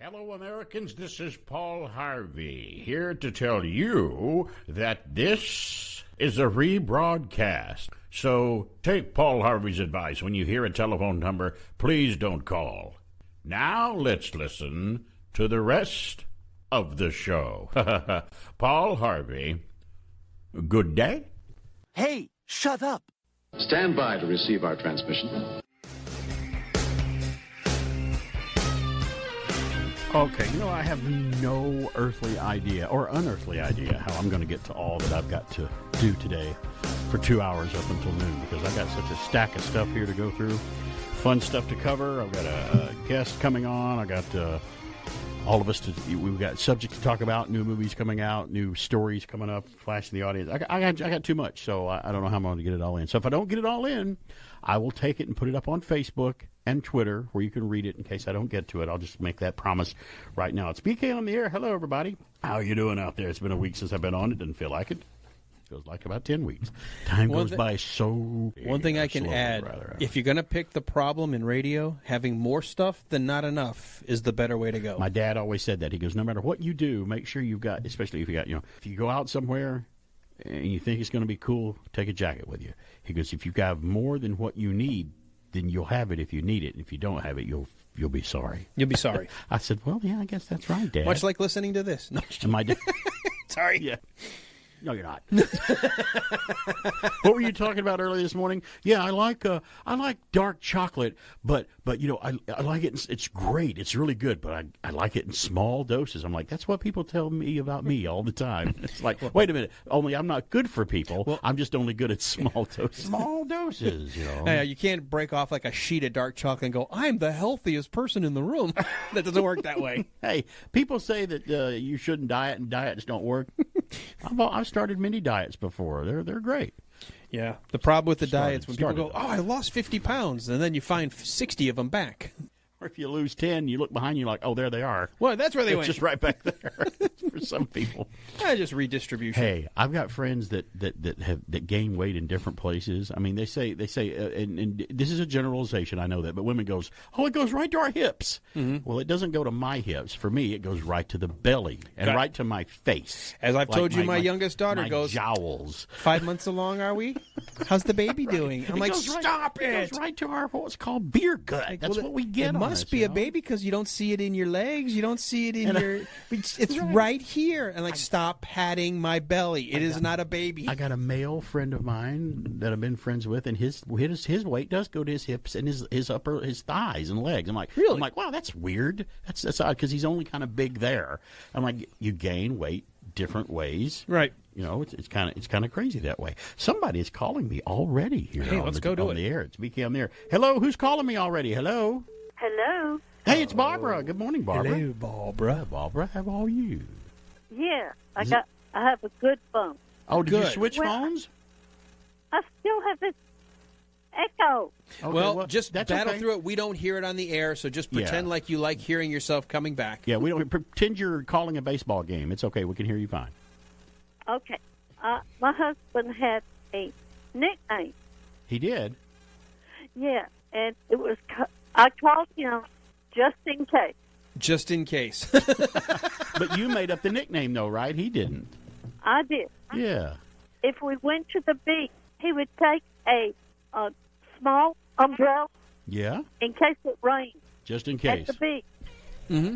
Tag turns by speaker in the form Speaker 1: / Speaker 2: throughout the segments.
Speaker 1: Hello, Americans. This is Paul Harvey, here to tell you that this is a rebroadcast. So take Paul Harvey's advice. When you hear a telephone number, please don't call. Now let's listen to the rest of the show. Paul Harvey, good day.
Speaker 2: Hey, shut up.
Speaker 3: Stand by to receive our transmission.
Speaker 4: Okay, I have no earthly idea or unearthly idea how I'm going to get to all that I've got to do today for 2 hours up until noon, because I've got such a stack of stuff here to go through. Fun stuff to cover. I've got a guest coming on. I got all of us we've got subjects to talk about, new movies coming out, new stories coming up, flashing the audience. I got too much, so I don't know how I'm going to get it all in. So if I don't get it all in, I will take it and put it up on Facebook and Twitter, where you can read it in case I don't get to it. I'll just make that promise right now. It's BK on the air. Hello, everybody. How are you doing out there? It's been a week since I've been on. It doesn't feel like it. Feels like about 10 weeks. Time goes by so...
Speaker 5: One thing I can add, if you're going to pick the problem in radio, having more stuff than not enough is the better way to go.
Speaker 4: My dad always said that. He goes, no matter what you do, make sure you've got, especially if you got, if you go out somewhere and you think it's going to be cool, take a jacket with you. He goes, if you got more than what you need, then you'll have it if you need it. And if you don't have it, you'll be sorry.
Speaker 5: You'll be sorry.
Speaker 4: I said, well, yeah, I guess that's right, Dad.
Speaker 5: Much like listening to this. No,
Speaker 4: and my dad...
Speaker 5: Sorry.
Speaker 4: Yeah. No, you're not. What were you talking about earlier this morning? Yeah, I like dark chocolate, but I like it. It's great. It's really good, but I like it in small doses. I'm like, that's what people tell me about me all the time. It's like, wait a minute. Only I'm not good for people. Well, I'm just only good at small doses. Small doses,
Speaker 5: You can't break off like a sheet of dark chocolate and go, I'm the healthiest person in the room. That doesn't work that way.
Speaker 4: Hey, people say that you shouldn't diet and diets don't work. I've started many diets before. They're great.
Speaker 5: Yeah. The problem with the diets when people go, I lost 50 pounds, and then you find 60 of them back.
Speaker 4: Or if you lose 10, you look behind you like, oh, there they are.
Speaker 5: Well, that's where they went.
Speaker 4: Just right back there for some people.
Speaker 5: Just redistribution.
Speaker 4: Hey, I've got friends that gain weight in different places. I mean, they say, and this is a generalization, I know that, but women goes, oh, it goes right to our hips. Mm-hmm. Well, it doesn't go to my hips. For me, it goes right to the belly and right to my face.
Speaker 5: As I've told you, my youngest daughter goes,
Speaker 4: jowls.
Speaker 5: 5 months along, are we? How's the baby doing? I'm like, stop it.
Speaker 4: It goes right to our what's called beer gut. That's what we get.
Speaker 5: It must be a baby because you don't see it in your legs. You don't see it in your... It's right here. And stop patting my belly. It is not a baby.
Speaker 4: I got a male friend of mine that I've been friends with, and his weight does go to his hips and his thighs and legs. I'm like, really? I'm like, wow, that's weird. That's odd because he's only kind of big there. I'm like, you gain weight different ways,
Speaker 5: right?
Speaker 4: It's kind of crazy that way. Somebody is calling me already here.
Speaker 5: Hey, let's go to
Speaker 4: the air. It's BK on the air. Hello, who's calling me already? Hello.
Speaker 6: Hello.
Speaker 4: Hey, it's Barbara. Good morning, Barbara.
Speaker 5: Hello, Barbara.
Speaker 4: Hi, Barbara, how are you?
Speaker 6: Yeah, I have a good phone.
Speaker 4: Oh, did you switch phones?
Speaker 6: I still have this echo.
Speaker 5: Okay, well, just battle through it. We don't hear it on the air, so just pretend like you like hearing yourself coming back.
Speaker 4: Yeah, we don't pretend you're calling a baseball game. It's okay. We can hear you fine.
Speaker 6: Okay. My husband had a nickname.
Speaker 4: He did?
Speaker 6: Yeah, and it was. I called him just in case.
Speaker 5: Just in case.
Speaker 4: But you made up the nickname, though, right? He didn't.
Speaker 6: I did.
Speaker 4: Yeah.
Speaker 6: If we went to the beach, he would take a small umbrella.
Speaker 4: Yeah.
Speaker 6: In case it rained.
Speaker 4: Just in case.
Speaker 6: At the beach.
Speaker 5: Mm-hmm.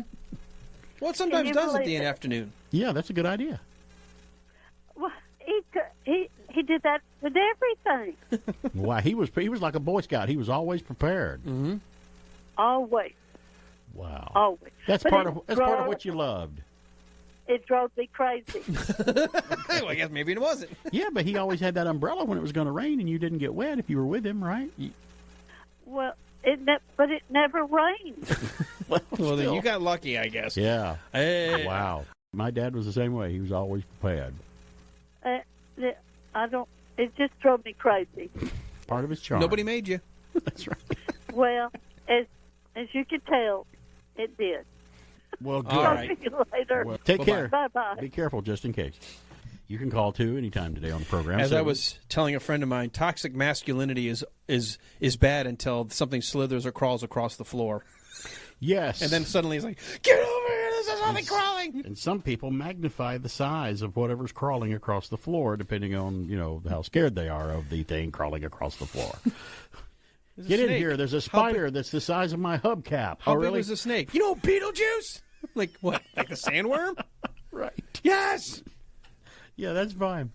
Speaker 5: Well, it sometimes does at the afternoon.
Speaker 4: Yeah, that's a good idea.
Speaker 6: Well, he did that with everything.
Speaker 4: Wow, he was like a Boy Scout. He was always prepared.
Speaker 5: Mm-hmm.
Speaker 6: Always.
Speaker 4: Wow.
Speaker 6: Always.
Speaker 4: That's part of what you loved.
Speaker 6: It drove me crazy.
Speaker 5: Well, I guess maybe it wasn't.
Speaker 4: Yeah, but he always had that umbrella when it was going to rain, and you didn't get wet if you were with him, right?
Speaker 6: Well, but it never rained.
Speaker 5: Well, then you got lucky, I guess.
Speaker 4: Yeah.
Speaker 5: Hey.
Speaker 4: Wow. My dad was the same way. He was always prepared.
Speaker 6: It just drove me crazy.
Speaker 4: Part of his charm.
Speaker 5: Nobody made you.
Speaker 4: That's right.
Speaker 6: Well, as you can tell, it did.
Speaker 4: Well, good.
Speaker 5: All right.
Speaker 6: See you later.
Speaker 4: Well, take care.
Speaker 6: Bye-bye.
Speaker 4: Be careful, just in case. You can call, too, anytime today on the program.
Speaker 5: As I was telling a friend of mine, toxic masculinity is bad until something slithers or crawls across the floor.
Speaker 4: Yes.
Speaker 5: And then suddenly he's like, get over there's something crawling.
Speaker 4: And some people magnify the size of whatever's crawling across the floor, depending on, how scared they are of the thing crawling across the floor. Get in here. There's a spider that's the size of my hubcap.
Speaker 5: How big was the snake? Beetlejuice? Like what? Like the sandworm?
Speaker 4: Right.
Speaker 5: Yes.
Speaker 4: Yeah, that's fine.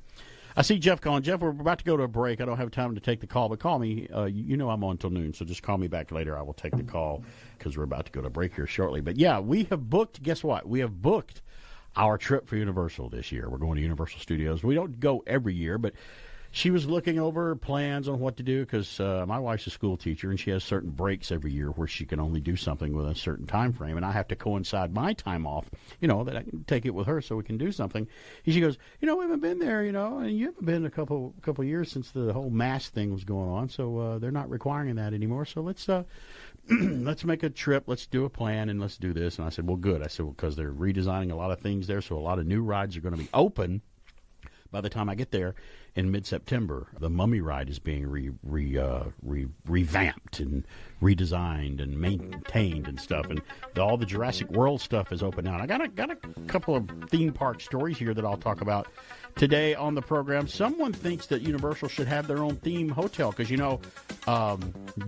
Speaker 4: I see Jeff calling. Jeff, we're about to go to a break. I don't have time to take the call, but call me. I'm on until noon, so just call me back later. I will take the call because we're about to go to break here shortly. But, yeah, we have booked, guess what? We have booked our trip for Universal this year. We're going to Universal Studios. We don't go every year, but she was looking over plans on what to do because my wife's a school teacher, and she has certain breaks every year where she can only do something with a certain time frame, and I have to coincide my time off, that I can take it with her so we can do something. And she goes, we haven't been there, and you haven't been a couple years since the whole mask thing was going on, so they're not requiring that anymore. So let's let's make a trip, let's do a plan, and let's do this. And I said, well, good. I said, well, because they're redesigning a lot of things there, so a lot of new rides are going to be open by the time I get there in mid-September. The Mummy ride is being revamped and redesigned and maintained and stuff, and all the Jurassic World stuff is open now. And I got a couple of theme park stories here that I'll talk about today on the program. Someone thinks that Universal should have their own theme hotel because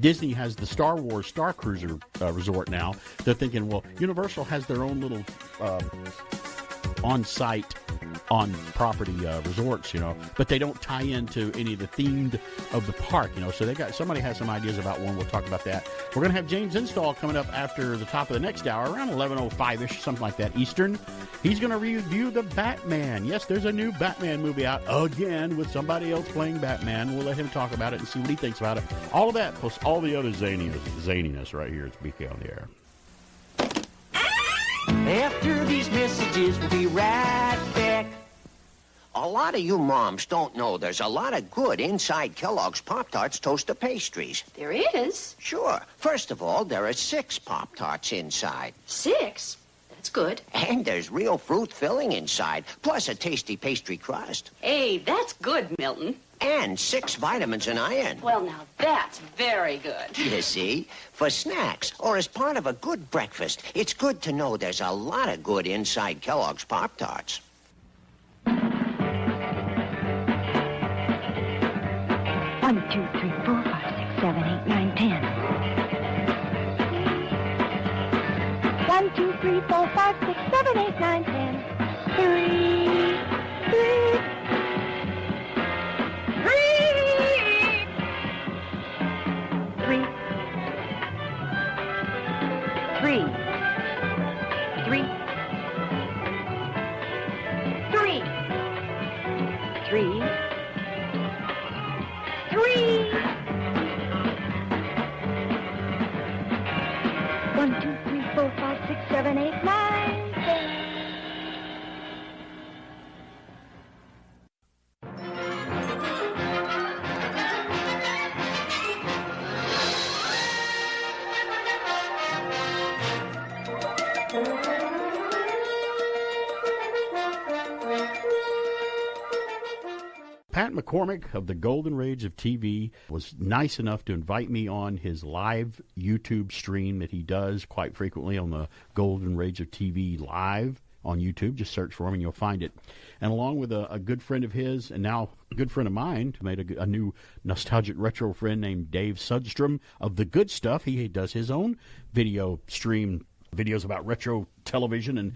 Speaker 4: Disney has the Star Wars Star Cruiser resort now. They're thinking, well, Universal has their own little on-site, on-property resorts, but they don't tie into any of the themed of the park, so somebody has some ideas about one. We'll talk about that. We're going to have James Install coming up after the top of the next hour, around 11:05-ish, something like that, Eastern. He's going to review the Batman. Yes, there's a new Batman movie out again with somebody else playing Batman. We'll let him talk about it and see what he thinks about it. All of that, plus all the other zaniness right here. It's BK on the Air.
Speaker 7: After these messages, we'll be right back.
Speaker 8: A lot of you moms don't know there's a lot of good inside Kellogg's Pop-Tarts toaster pastries.
Speaker 9: There is?
Speaker 8: Sure. First of all, there are 6 Pop-Tarts inside.
Speaker 9: 6? That's good.
Speaker 8: And there's real fruit filling inside, plus a tasty pastry crust.
Speaker 9: Hey, that's good, Milton.
Speaker 8: And 6 vitamins and iron.
Speaker 9: Well, now that's very good.
Speaker 8: You see, for snacks or as part of a good breakfast, it's good to know there's a lot of good inside Kellogg's Pop-Tarts.
Speaker 6: 1, 2, 3, 4, 5, 6, 7, 8, 9, 10. 1, 2, 3, 4, 5, 6, 7, 8, 9, 10. 1, 2, 3, 4, 5, 6, 7, 8, 9, 10.
Speaker 4: Pat McCormick of the Golden Age of TV was nice enough to invite me on his live YouTube stream that he does quite frequently on the Golden Age of TV Live on YouTube. Just search for him and you'll find it. And along with a good friend of his and now a good friend of mine who made a new nostalgic retro friend named Dave Sudstrom of The Good Stuff. He does his own video stream, videos about retro television and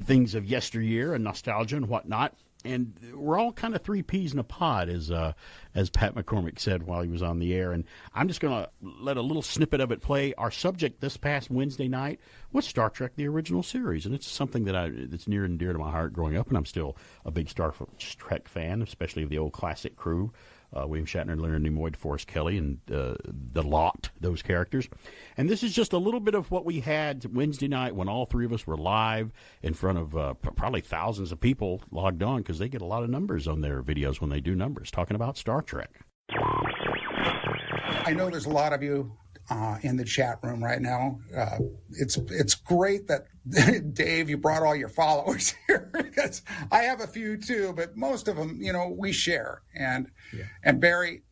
Speaker 4: things of yesteryear and nostalgia and whatnot. And we're all kind of 3 peas in a pod, as Pat McCormick said while he was on the air. And I'm just going to let a little snippet of it play. Our subject this past Wednesday night was Star Trek, the original series. And it's something that's near and dear to my heart growing up. And I'm still a big Star Trek fan, especially of the old classic crew. William Shatner, Leonard Nimoy, DeForest Kelley, and the lot, those characters. And this is just a little bit of what we had Wednesday night when all 3 of us were live in front of probably thousands of people logged on because they get a lot of numbers on their videos when they do numbers, talking about Star Trek.
Speaker 10: I know there's a lot of you in the chat room right now. It's great that, Dave, you brought all your followers here because I have a few too, but most of them, we share. And Barry,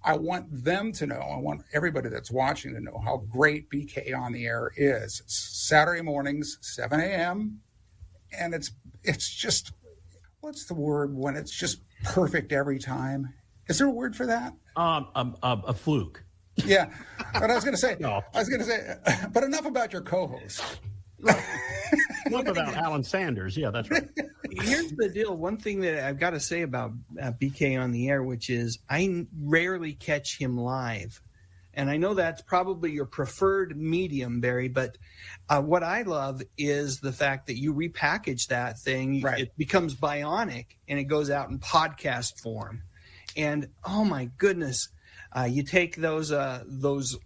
Speaker 10: I want them to know, I want everybody that's watching to know how great BK on the Air is. It's Saturday mornings, 7 a.m., and it's just, what's the word when it's just perfect every time? Is there a word for that?
Speaker 4: A fluke.
Speaker 10: Yeah, but I was going to say,
Speaker 4: No.
Speaker 10: but enough about your co-host.
Speaker 4: Enough about Alan Sanders. Yeah, that's right.
Speaker 5: Here's the deal. One thing that I've got to say about BK on the air, which is I rarely catch him live. And I know that's probably your preferred medium, Barry, but what I love is the fact that you repackage that thing.
Speaker 10: Right.
Speaker 5: It becomes bionic, and it goes out in podcast form. And, oh, my goodness, you take those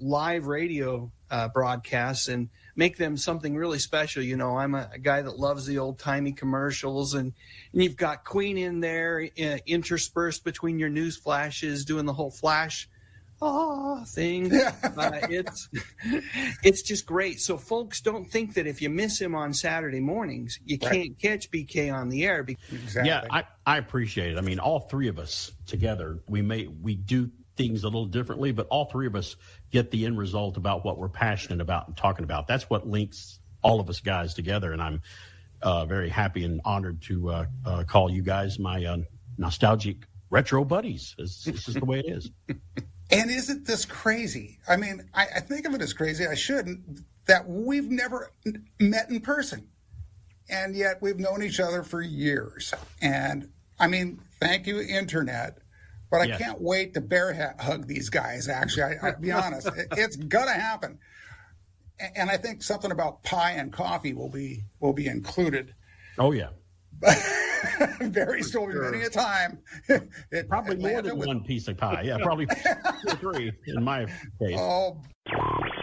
Speaker 5: live radio broadcasts and make them something really special. You know, I'm a guy that loves the old-timey commercials, and you've got Queen in there interspersed between your news flashes doing the whole flash thing. It's just great. So folks, don't think that if you miss him on Saturday mornings, you can't catch BK on the air.
Speaker 10: Exactly.
Speaker 4: Yeah, I appreciate it. I mean, all three of us together, we do things a little differently, but all three of us get the end result about what we're passionate about and talking about. That's what links all of us guys together, and I'm very happy and honored to call you guys my nostalgic retro buddies. This is the way it is.
Speaker 10: And isn't this crazy? I mean, I think of it as crazy. I shouldn't, that we've never met in person. And yet we've known each other for years. And I mean, thank you, Internet. But I can't wait to bear hug these guys, actually. I'll be honest. It's going to happen. And I think something about pie and coffee will be included.
Speaker 4: Oh, yeah.
Speaker 10: Barry's told me many a time.
Speaker 4: Probably more than one piece of pie. Yeah, probably 2 or 3 in my case.
Speaker 10: Oh,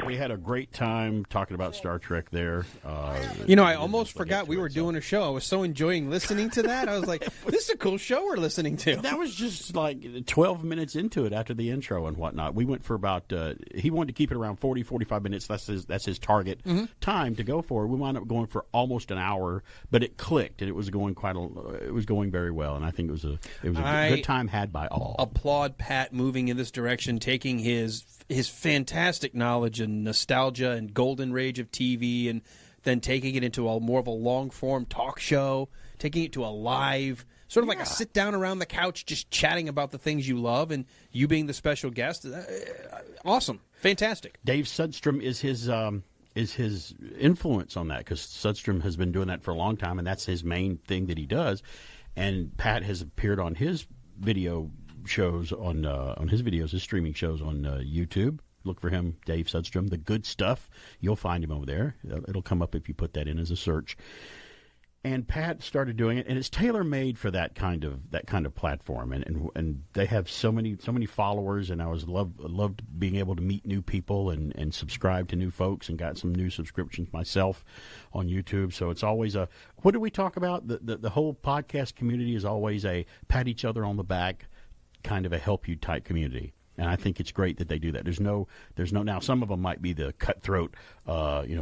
Speaker 4: we had a great time talking about Star Trek there.
Speaker 5: I almost forgot we were doing a show. I was so enjoying listening to that. I was like, this is a cool show we're listening to.
Speaker 4: That was just like 12 minutes into it after the intro and whatnot. We went for about, he wanted to keep it around 40, 45 minutes. That's his target time to go for. We wound up going for almost an hour, but it clicked, and it was going very well. And I think it was a good time had by all.
Speaker 5: Applaud Pat moving in this direction, taking his fantastic knowledge and nostalgia and golden age of TV, and then taking it into more of a long-form talk show, taking it to a live, sort of like a sit-down around the couch, just chatting about the things you love, and you being the special guest. Awesome. Fantastic.
Speaker 4: Dave Sudstrom is his influence on that, because Sudstrom has been doing that for a long time, and that's his main thing that he does. And Pat has appeared on his video shows on his videos, his streaming shows on YouTube. Look for him, Dave Sudstrom, The Good Stuff. You'll find him over there. It'll come up if you put that in as a search. And Pat started doing it, and it's tailor made for that kind of platform. And they have so many followers, and I loved being able to meet new people and subscribe to new folks, and got some new subscriptions myself on YouTube. So it's always what do we talk about? The whole podcast community is always a pat each other on the back, kind of a help you type community. And I think it's great that they do that. There's no now some of them might be the cutthroat,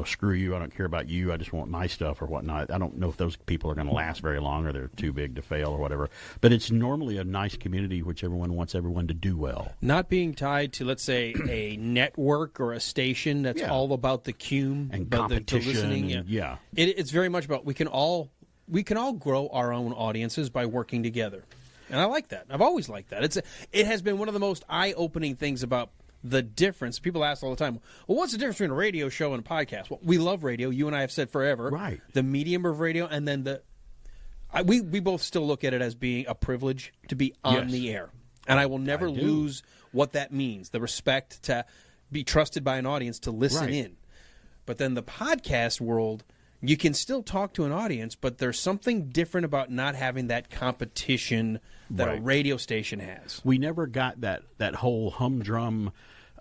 Speaker 4: screw you, I don't care about you, I just want my stuff or whatnot. I don't know if those people are going to last very long, or they're too big to fail or whatever. But it's normally a nice community which everyone wants everyone to do well.
Speaker 5: Not being tied to, let's say, a network or a station that's all about the cume
Speaker 4: and competition.
Speaker 5: Listening. It's very much about we can all grow our own audiences by working together. And I like that. I've always liked that. It has been one of the most eye-opening things about the difference. People ask all the time, well, what's the difference between a radio show and a podcast? Well, we love radio. You and I have said forever.
Speaker 4: Right.
Speaker 5: The medium of radio, and then we both still look at it as being a privilege to be on the air. And I will never lose what that means, the respect to be trusted by an audience to listen in. But then the podcast world, you can still talk to an audience, but there's something different about not having that competition that a radio station has.
Speaker 4: We never got that whole humdrum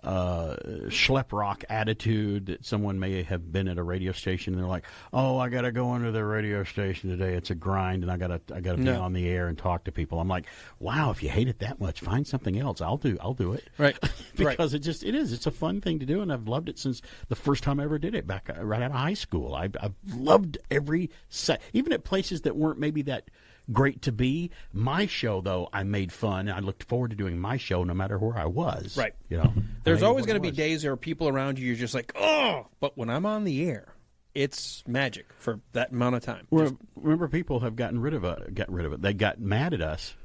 Speaker 4: schlep rock attitude that someone may have been at a radio station and they're like, oh, I got to go into the radio station today. It's a grind, and I got to be on the air and talk to people. I'm like, wow, if you hate it that much, find something else. I'll do it.
Speaker 5: Right.
Speaker 4: Because it is. It's a fun thing to do, and I've loved it since the first time I ever did it back right out of high school. I've loved every set, even at places that weren't maybe that great to be. My show, though, I made fun. I looked forward to doing my show no matter where I was.
Speaker 5: Right.
Speaker 4: You know,
Speaker 5: there's always going to be days there are people around you. You're just like, oh, but when I'm on the air,
Speaker 11: it's magic for that amount of time.
Speaker 4: Remember, people have gotten rid of it. They got mad at us.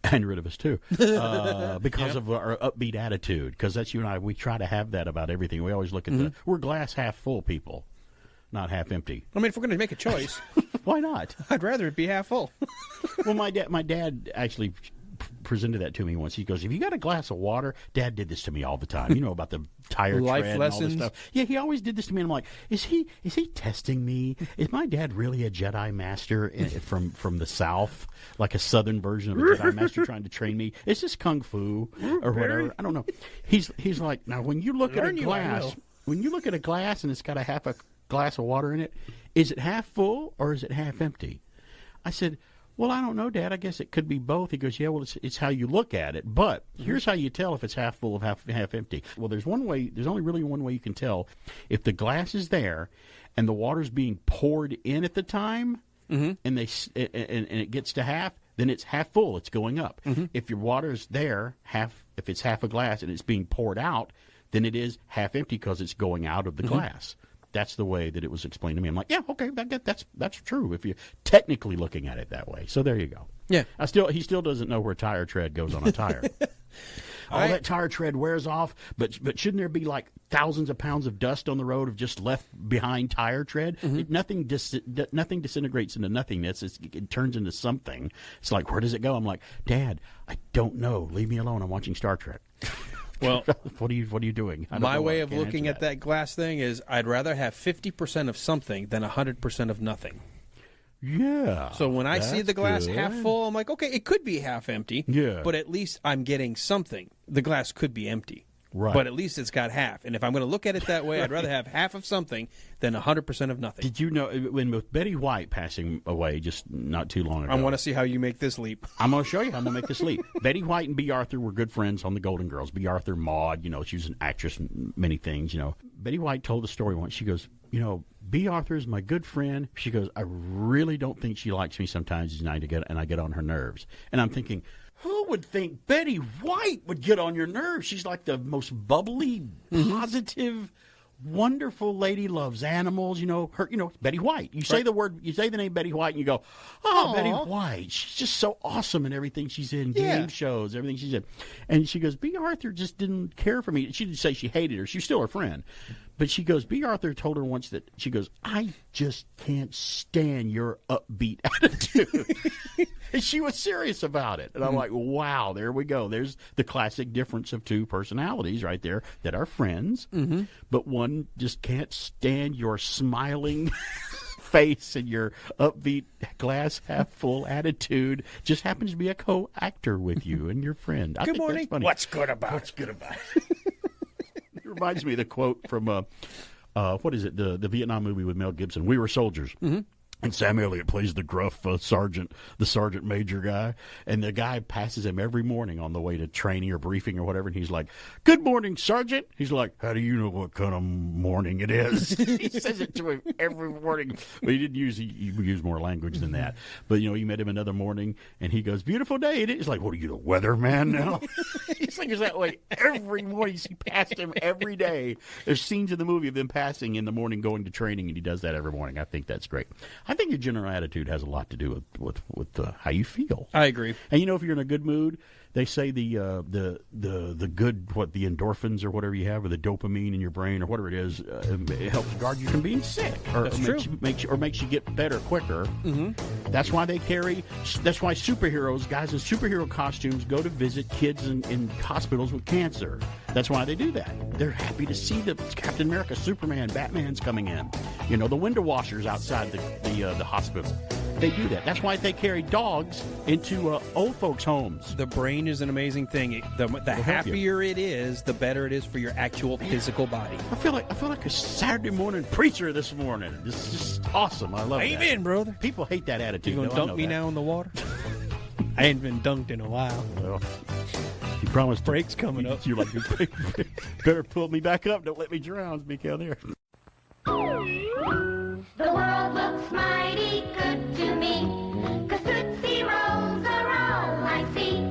Speaker 4: And rid of us, too, because of our upbeat attitude. Because that's you and I. We try to have that about everything. We always look at we're glass half full people, not half empty.
Speaker 11: I mean, if we're going to make a choice.
Speaker 4: Why not?
Speaker 11: I'd rather it be half full.
Speaker 4: Well, my dad actually presented that to me once. He goes, "If you got a glass of water," Dad did this to me all the time. You know about the tire
Speaker 11: life
Speaker 4: tread
Speaker 11: lessons.
Speaker 4: And all this stuff. Yeah, he always did this to me. And I'm like, is he testing me? Is my dad really a Jedi master from the South, like a Southern version of a Jedi master trying to train me? Is this kung fu or whatever? I don't know. He's like, now when you look at a glass, and it's got a half a glass of water in it, is it half full or is it half empty? I said, well, I don't know, Dad. I guess it could be both. He goes, yeah, well, it's how you look at it. But here's how you tell if it's half full or half empty. Well, there's only really one way you can tell. If the glass is there and the water's being poured in at the time and it gets to half, then it's half full. It's going up. If your water's there, if it's half a glass and it's being poured out, then it is half empty because it's going out of the glass. That's the way that it was explained to me. I'm like, yeah, okay, that's true if you're technically looking at it that way. So there you go.
Speaker 11: Yeah.
Speaker 4: He still doesn't know where tire tread goes on a tire. All that tire tread wears off, but shouldn't there be like thousands of pounds of dust on the road of just left behind tire tread? Nothing disintegrates into nothingness. It turns into something. It's like, where does it go? I'm like, Dad, I don't know. Leave me alone. I'm watching Star Trek.
Speaker 11: Well,
Speaker 4: what are you doing?
Speaker 11: My way of looking at that glass thing is I'd rather have 50% of something than 100% of nothing.
Speaker 4: Yeah.
Speaker 11: So when I see the glass half full, I'm like, okay, it could be half empty.
Speaker 4: Yeah.
Speaker 11: But at least I'm getting something. The glass could be empty.
Speaker 4: Right.
Speaker 11: But at least it's got half. And if I'm going to look at it that way, I'd rather have half of something than 100% of nothing.
Speaker 4: Did you know, when with Betty White passing away just not too long ago?
Speaker 11: I want to see how you make this leap.
Speaker 4: I'm going to show you how I'm going to make this leap. Betty White and B. Arthur were good friends on the Golden Girls. B. Arthur, Maude, she was an actress in many things, Betty White told a story once. She goes, B. Arthur is my good friend. She goes, I really don't think she likes me sometimes, and I get on her nerves. And I'm thinking, who would think Betty White would get on your nerves? She's like the most bubbly, positive, wonderful lady, loves animals. Betty White. You say the name Betty White, and you go, oh, Betty White. She's just so awesome in everything she's in, game shows, everything she's in. And she goes, B. Arthur just didn't care for me. She didn't say she hated her. She's still her friend. But she goes, B. Arthur told her once that, she goes, I just can't stand your upbeat attitude. And she was serious about it. And I'm like, wow, there we go. There's the classic difference of two personalities right there that are friends. But one just can't stand your smiling face and your upbeat glass half full attitude. Just happens to be a co-actor with you and your friend.
Speaker 11: Good morning.
Speaker 4: What's good about it? It reminds me of the quote from, what is it, the Vietnam movie with Mel Gibson, We Were Soldiers. And Sam Elliott plays the gruff sergeant major guy. And the guy passes him every morning on the way to training or briefing or whatever. And he's like, good morning, Sergeant. He's like, how do you know what kind of morning it is? He says it to him every morning. But he used more language than that. But, he met him another morning and he goes, beautiful day. He's like, what are you, the weatherman now? He thinks that way every morning. He passed him every day. There's scenes in the movie of them passing in the morning going to training, and he does that every morning. I think that's great. I think your general attitude has a lot to do with how you feel.
Speaker 11: I agree.
Speaker 4: And if you're in a good mood, they say the good, the endorphins or whatever you have, or the dopamine in your brain or whatever it is, it helps guard you from being sick, or makes you get better quicker. That's why that's why superheroes, guys in superhero costumes, go to visit kids in hospitals with cancer. That's why they do that. They're happy to see the Captain America, Superman, Batman's coming in. The window washers outside the hospital. They do that. That's why they carry dogs into old folks' homes.
Speaker 11: The brain is an amazing thing. The happier it is, the better it is for your actual physical body.
Speaker 4: I feel like a Saturday morning preacher this morning. This is just awesome. I love it.
Speaker 11: Amen, brother.
Speaker 4: People hate that attitude.
Speaker 11: You gonna dunk me now in the water? I ain't been dunked in a while.
Speaker 4: Well, you promised
Speaker 11: breaks coming up.
Speaker 4: You're like, better pull me back up. Don't let me drown. Be down there.
Speaker 12: The world looks mighty good to me, 'cause Tootsie Rolls are all I see.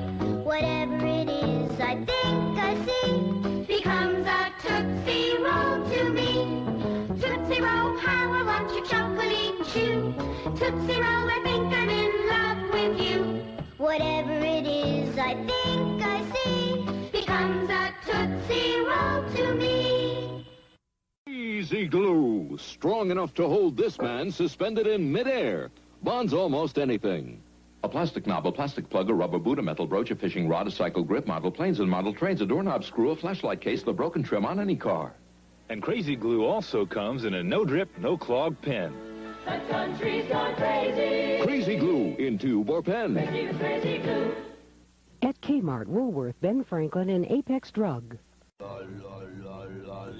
Speaker 12: Whatever it is I think I see becomes a Tootsie Roll to me. Tootsie Roll, how I want you. Tootsie Roll, I think I'm in love with you. Whatever it is, I think I see becomes a Tootsie Roll to me.
Speaker 13: Easy glue, strong enough to hold this man suspended in midair. Bonds almost anything. A plastic knob, a plastic plug, a rubber boot, a metal brooch, a fishing rod, a cycle grip, model planes and model trains, a doorknob screw, a flashlight case, the broken trim on any car.
Speaker 14: And Crazy Glue also comes in a no-drip, no-clog pen.
Speaker 12: The country's gone crazy.
Speaker 13: Crazy Glue in tube or pen.
Speaker 12: Crazy Glue.
Speaker 15: At Kmart, Woolworth, Ben Franklin, and Apex Drug.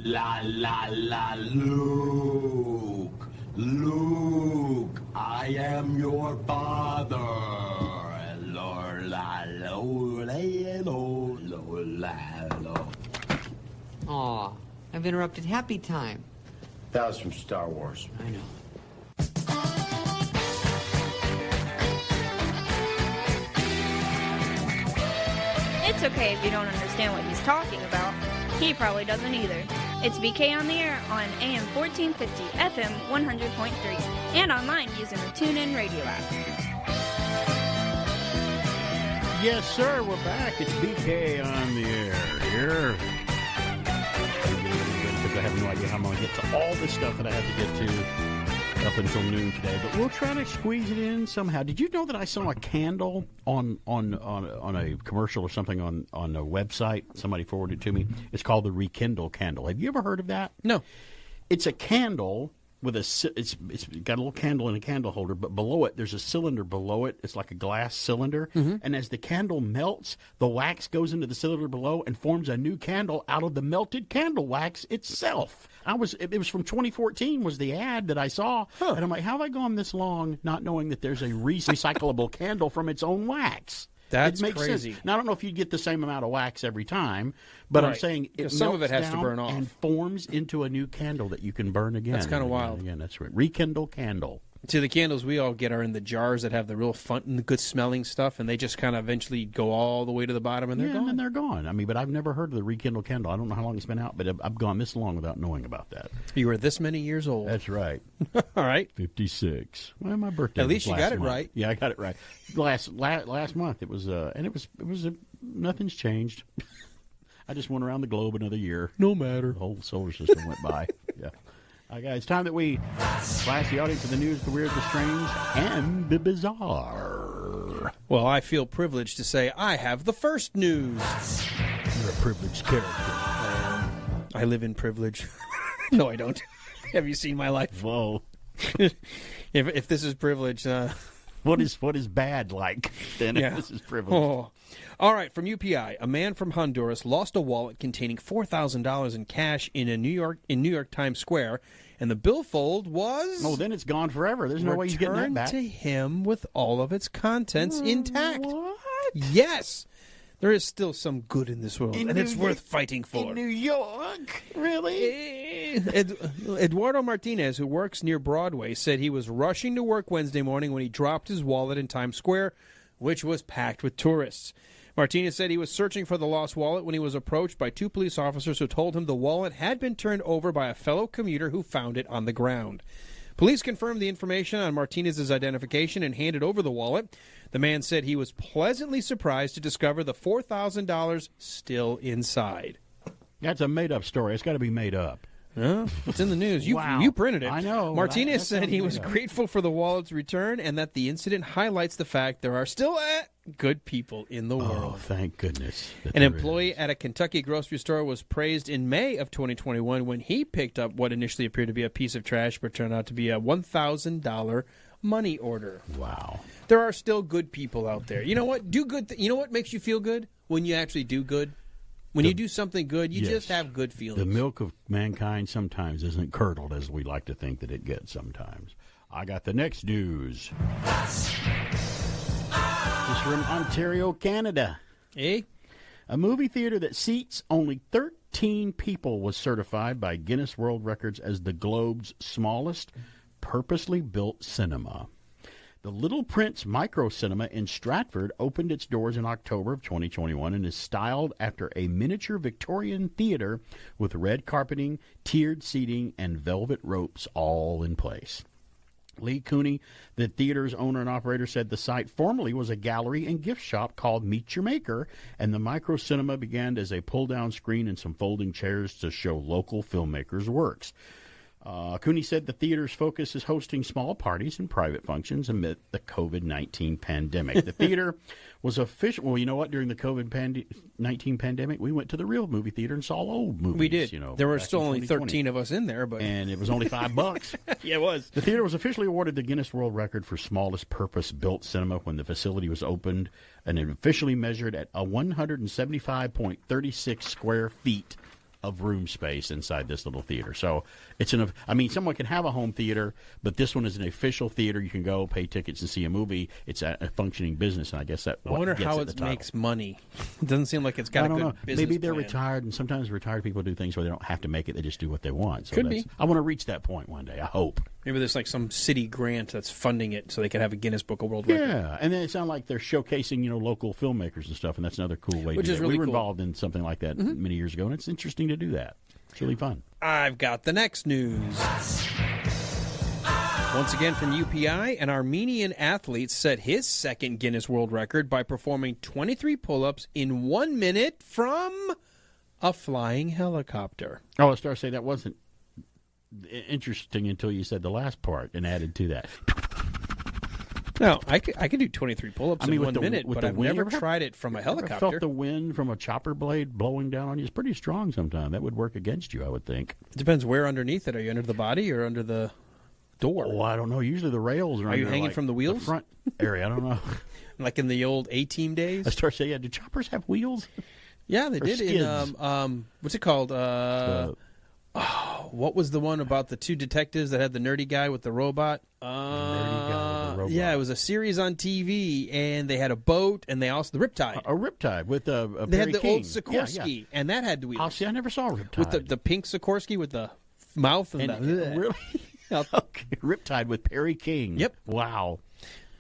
Speaker 16: La la la, Luke, Luke, I am your father.
Speaker 17: Aw, I've interrupted happy time.
Speaker 16: That was from Star Wars.
Speaker 17: I know.
Speaker 18: It's okay if you don't understand what he's talking about. He probably doesn't either. It's BK on the air on AM 1450, FM 100.3, and online using the Tunein radio app.
Speaker 4: Yes, sir, we're back. It's BK on the air here. Because I have no idea how I'm going to get to all the stuff that I have to get to up until noon today, but we'll try to squeeze it in somehow. Did you know that I saw a candle on a commercial or something on a website? Somebody forwarded it to me. It's called the Rekindle candle. Have you ever heard of that?
Speaker 11: No.
Speaker 4: It's a candle with it's got a little candle in a candle holder, but below it there's a cylinder below it. It's like a glass cylinder, and as the candle melts, the wax goes into the cylinder below and forms a new candle out of the melted candle wax itself. It was from 2014 was the ad that I saw, and I'm like, how have I gone this long not knowing that there's a recyclable candle from its own wax?
Speaker 11: That's
Speaker 4: it makes
Speaker 11: crazy.
Speaker 4: Sense. Now, I don't know if you get the same amount of wax every time, but I'm saying it
Speaker 11: some of it has
Speaker 4: melts
Speaker 11: to
Speaker 4: down
Speaker 11: burn off
Speaker 4: and forms into a new candle that you can burn again.
Speaker 11: That's kind of wild.
Speaker 4: Again, that's right. Rekindle candle.
Speaker 11: See, the candles we all get are in the jars that have the real fun and good smelling stuff, and they just kind of eventually go all the way to the bottom, and they're gone.
Speaker 4: And then they're gone. I mean, but I've never heard of the Rekindle candle. I don't know how long it's been out, but I've gone this long without knowing about that.
Speaker 11: You were this many years old.
Speaker 4: That's right.
Speaker 11: All right.
Speaker 4: 56. Well, my birthday.
Speaker 11: At least
Speaker 4: was
Speaker 11: you got
Speaker 4: last
Speaker 11: it
Speaker 4: month.
Speaker 11: right.
Speaker 4: Yeah, I got it right. Last month it was, and it was nothing's changed. I just went around the globe another year.
Speaker 11: No matter.
Speaker 4: The whole solar system went by. Yeah. All right, guys, it's time that we flash the audience of the news, the weird, the strange, and the bizarre.
Speaker 11: Well, I feel privileged to say I have the first news.
Speaker 4: You're a privileged character.
Speaker 11: I live in privilege. No, I don't. Have you seen my life?
Speaker 4: Whoa.
Speaker 11: If this is privilege,
Speaker 4: what is bad like? Then
Speaker 11: yeah.
Speaker 4: If this is privilege.
Speaker 11: Oh. All right, from UPI, a man from Honduras lost a wallet containing $4,000 in cash in New York Times Square, and the billfold was...
Speaker 4: Oh, then it's gone forever. There's no way he's getting that back.
Speaker 11: Returned to him with all of its contents intact.
Speaker 4: What?
Speaker 11: Yes. There is still some good in this world, and it's worth fighting for.
Speaker 4: In New York? Really?
Speaker 11: Eduardo Martinez, who works near Broadway, said he was rushing to work Wednesday morning when he dropped his wallet in Times Square, which was packed with tourists. Martinez said he was searching for the lost wallet when he was approached by two police officers who told him the wallet had been turned over by a fellow commuter who found it on the ground. Police confirmed the information on Martinez's identification and handed over the wallet. The man said he was pleasantly surprised to discover the $4,000 still inside.
Speaker 4: That's a made-up story. It's got to be made up.
Speaker 11: It's in the news. You printed it.
Speaker 4: I know.
Speaker 11: Martinez said he was grateful for the wallet's return and that the incident highlights the fact there are still good people in the world.
Speaker 4: Oh, thank goodness.
Speaker 11: An employee at a Kentucky grocery store was praised in May of 2021 when he picked up what initially appeared to be a piece of trash but turned out to be a $1,000 money order.
Speaker 4: Wow.
Speaker 11: There are still good people out there. You know what? Do good. You know what makes you feel good? When you actually do good. When you do something good, you just have good feelings.
Speaker 4: The milk of mankind sometimes isn't curdled as we like to think that it gets sometimes. I got the next news. This is from Ontario, Canada.
Speaker 11: Eh?
Speaker 4: A movie theater that seats only 13 people was certified by Guinness World Records as the globe's smallest purposely built cinema. The Little Prince Micro Cinema in Stratford opened its doors in October of 2021 and is styled after a miniature Victorian theater with red carpeting, tiered seating, and velvet ropes all in place. Lee Cooney, the theater's owner and operator, said the site formerly was a gallery and gift shop called Meet Your Maker, and the micro cinema began as a pull-down screen and some folding chairs to show local filmmakers' works. Cooney said the theater's focus is hosting small parties and private functions amid the COVID-19 pandemic. The theater was official. Well, you know what? During the COVID-19 pandemic, we went to the real movie theater and saw old movies.
Speaker 11: We did. There were
Speaker 4: back
Speaker 11: still
Speaker 4: in
Speaker 11: only
Speaker 4: 2020.
Speaker 11: 13 of us in there, but
Speaker 4: And it was only $5.
Speaker 11: Yeah, it was.
Speaker 4: The theater was officially awarded the Guinness World Record for smallest purpose-built cinema when the facility was opened, and it officially measured at a 175.36 square feet of room space inside this little theater. So it's someone can have a home theater, but this one is an official theater. You can go pay tickets and see a movie. It's a functioning business, and I guess that
Speaker 11: I wonder
Speaker 4: gets
Speaker 11: how
Speaker 4: it the
Speaker 11: it
Speaker 4: title.
Speaker 11: makes money. It doesn't seem like it's got
Speaker 4: I
Speaker 11: a
Speaker 4: don't
Speaker 11: good
Speaker 4: know.
Speaker 11: business
Speaker 4: Maybe they're
Speaker 11: plan.
Speaker 4: retired, and sometimes retired people do things where they don't have to make it. They just do what they want. So
Speaker 11: Could be.
Speaker 4: I want to reach that point one day, I hope.
Speaker 11: Maybe there's like some city grant that's funding it so they could have a Guinness Book of World Record.
Speaker 4: Yeah, and then it sounds like they're showcasing, local filmmakers and stuff, and that's another cool way
Speaker 11: Which
Speaker 4: to do
Speaker 11: is
Speaker 4: it.
Speaker 11: really
Speaker 4: We were
Speaker 11: cool.
Speaker 4: involved in something like that many years ago, and it's interesting to do that. It's really fun.
Speaker 11: I've got the next news. Once again from UPI, an Armenian athlete set his second Guinness World Record by performing 23 pull-ups in 1 minute from a flying helicopter.
Speaker 4: Oh, I started to say that wasn't interesting until you said the last part and added to that.
Speaker 11: No, I could do 23 pull-ups in
Speaker 4: with
Speaker 11: 1 minute, but I've
Speaker 4: wind,
Speaker 11: never
Speaker 4: you ever
Speaker 11: tried it from a
Speaker 4: ever
Speaker 11: helicopter.
Speaker 4: felt the wind from a chopper blade blowing down on you? It's pretty strong sometimes. That would work against you, I would think.
Speaker 11: It depends where underneath it. Are you under the body or under the door?
Speaker 4: Oh, I don't know. Usually the rails are
Speaker 11: you
Speaker 4: under,
Speaker 11: hanging from the wheels?
Speaker 4: front area. I don't know.
Speaker 11: Like in the old A-Team days?
Speaker 4: I started saying, do choppers have wheels?
Speaker 11: Yeah, they
Speaker 4: Or
Speaker 11: did
Speaker 4: skids?
Speaker 11: in, what's it called? What was the one about the two detectives that had the nerdy guy with the robot? Yeah, it was a series on TV, and they had a boat, and they also the Riptide.
Speaker 4: A Riptide with a
Speaker 11: They
Speaker 4: Perry
Speaker 11: had the
Speaker 4: King.
Speaker 11: old Sikorsky, and that had the wheels.
Speaker 4: Oh, see, I never saw a Riptide.
Speaker 11: With the pink Sikorsky with the mouth and the...
Speaker 4: Really? Okay. Riptide with Perry King.
Speaker 11: Yep.
Speaker 4: Wow.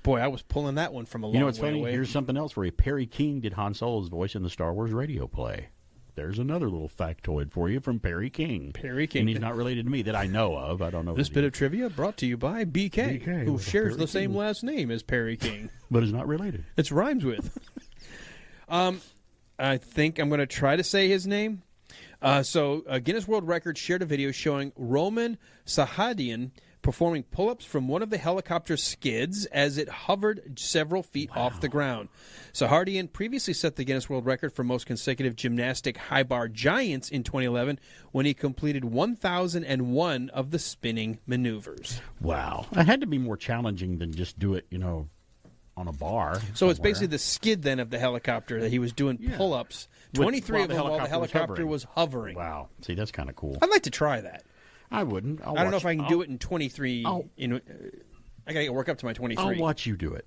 Speaker 11: Boy, I was pulling that one from a long
Speaker 4: You know what's
Speaker 11: way
Speaker 4: funny?
Speaker 11: away.
Speaker 4: Here's something else for you. Perry King did Han Solo's voice in the Star Wars radio play. There's another little factoid for you from Perry King.
Speaker 11: Perry King.
Speaker 4: And he's not related to me that I know of. I don't know.
Speaker 11: This bit of trivia brought to you by BK, who
Speaker 4: with
Speaker 11: shares
Speaker 4: Perry
Speaker 11: the same
Speaker 4: King.
Speaker 11: last name as Perry King.
Speaker 4: But is not related.
Speaker 11: It rhymes with. I think I'm going to try to say his name. So Guinness World Records shared a video showing Roman Sahadian performing pull-ups from one of the helicopter's skids as it hovered several feet off the ground. Sahadian previously set the Guinness World Record for most consecutive gymnastic high bar giants in 2011 when he completed 1,001 of the spinning maneuvers.
Speaker 4: Wow. It had to be more challenging than just do it, on a bar.
Speaker 11: So it's basically the skid then of the helicopter that he was doing pull-ups. 23 of them while the helicopter was hovering.
Speaker 4: Wow. See, that's kind of cool.
Speaker 11: I'd like to try that.
Speaker 4: I wouldn't.
Speaker 11: I don't know if I can do it in 23. I got to work up to my 23.
Speaker 4: I'll watch you do it.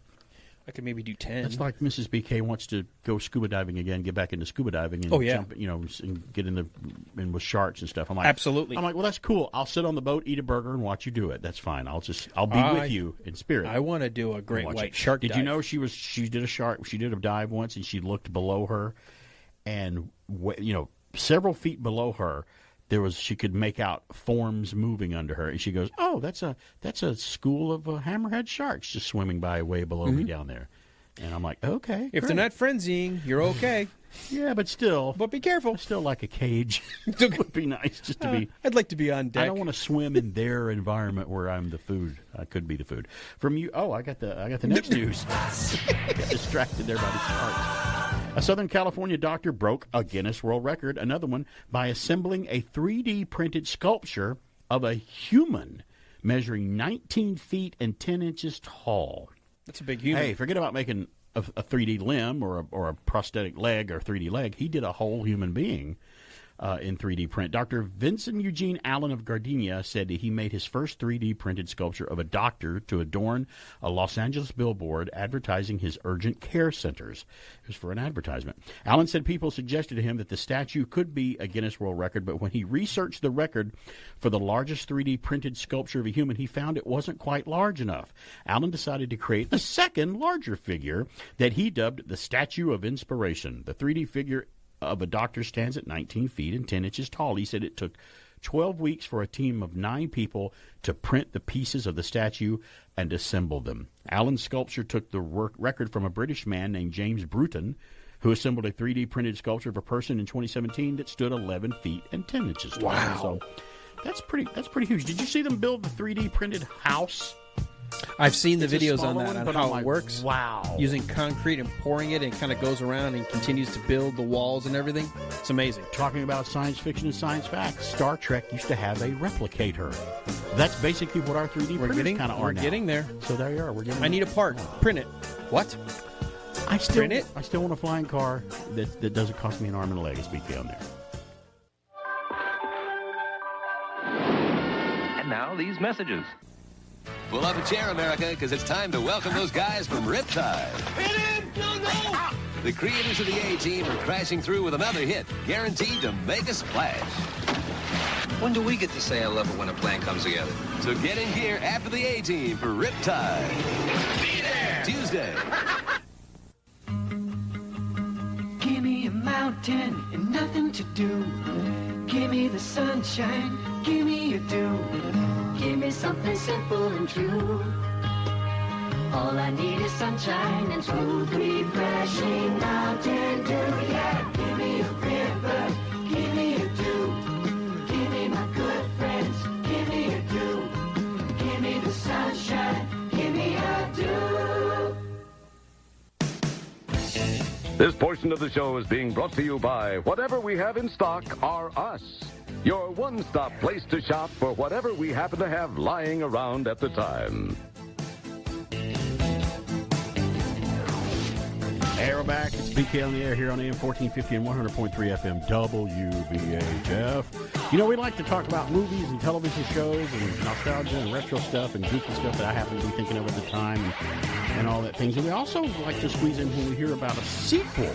Speaker 11: I could maybe do 10.
Speaker 4: It's like Mrs. BK wants to go scuba diving again, get back into scuba diving, and jump, and get in with sharks and stuff. I'm like,
Speaker 11: absolutely.
Speaker 4: I'm like, well, that's cool. I'll sit on the boat, eat a burger, and watch you do it. That's fine. I'll be with you in spirit.
Speaker 11: I want to do a great white shark dive.
Speaker 4: Did you know she did a dive once, and she looked below her, and several feet below her, she could make out forms moving under her, and she goes, "Oh, that's a school of hammerhead sharks just swimming by way below me down there." And I'm like, "Okay,
Speaker 11: if they're not frenzying, you're okay."
Speaker 4: Yeah, but still,
Speaker 11: be careful.
Speaker 4: Still like a cage. It would be nice just to be.
Speaker 11: I'd like to be on deck.
Speaker 4: I don't want to swim in their environment where I'm the food. I could be the food from you. Oh, I got the next news. Got distracted there by the sharks. A Southern California doctor broke a Guinness World Record, another one, by assembling a 3D printed sculpture of a human measuring 19 feet and 10 inches tall.
Speaker 11: That's a big human.
Speaker 4: Hey, forget about making a 3D limb or a prosthetic leg or 3D leg. He did a whole human being in 3D print. Dr. Vincent Eugene Allen of Gardenia said he made his first 3D printed sculpture of a doctor to adorn a Los Angeles billboard advertising his urgent care centers. It was for an advertisement. Allen said people suggested to him that the statue could be a Guinness World Record, but when he researched the record for the largest 3D printed sculpture of a human, he found it wasn't quite large enough. Allen decided to create a second, larger figure that he dubbed the Statue of Inspiration. The 3D figure of a doctor stands at 19 feet and 10 inches tall. He said it took 12 weeks for a team of 9 people to print the pieces of the statue and assemble them. Allen's sculpture took the record from a British man named James Bruton, who assembled a 3D printed sculpture of a person in 2017 that stood 11 feet and 10 inches tall.
Speaker 11: Wow.
Speaker 4: So that's pretty huge. Did you see them build the 3D printed house?
Speaker 11: I've seen the
Speaker 4: It's a
Speaker 11: videos on
Speaker 4: smaller
Speaker 11: that,
Speaker 4: one,
Speaker 11: on
Speaker 4: but
Speaker 11: how
Speaker 4: I'm
Speaker 11: it
Speaker 4: like,
Speaker 11: works.
Speaker 4: wow.
Speaker 11: Using concrete and pouring it, and kind of goes around and continues to build the walls and everything. It's amazing.
Speaker 4: Talking about science fiction and science facts, Star Trek used to have a replicator. That's basically what our 3D printers kind of are
Speaker 11: We're
Speaker 4: now.
Speaker 11: getting there.
Speaker 4: So there you are. We're getting.
Speaker 11: I need a part. Print it. What?
Speaker 4: I still
Speaker 11: Print it?
Speaker 4: I still want a flying car that doesn't cost me an arm and a leg. It's BK on there.
Speaker 19: And now these messages.
Speaker 20: Pull up a chair, America, because it's time to welcome those guys from Riptide. The creators of the A-Team are crashing through with another hit, guaranteed to make a splash.
Speaker 21: When do we get to say I love it when a plan comes together?
Speaker 20: So get in gear after the A-Team for Riptide. Be there! Tuesday.
Speaker 7: Give me a mountain and nothing to do. Give me the sunshine, give me a dew. Give me something simple and true. All I need is sunshine and smooth, refreshing mountain dew. Yeah, give me a river, give me a dew. Give me my good friends, give me a dew. Give me the sunshine, give me a dew.
Speaker 22: This portion of the show is being brought to you by Whatever We Have in Stock Are Us, your one-stop place to shop for whatever we happen to have lying around at the time.
Speaker 4: Hey, we're back. It's BK on the air here on AM 1450 and 100.3 FM WBHF. You know, we like to talk about movies and television shows and nostalgia and retro stuff and goofy stuff that I happen to be thinking of at the time and all that things. And we also like to squeeze in when we hear about a sequel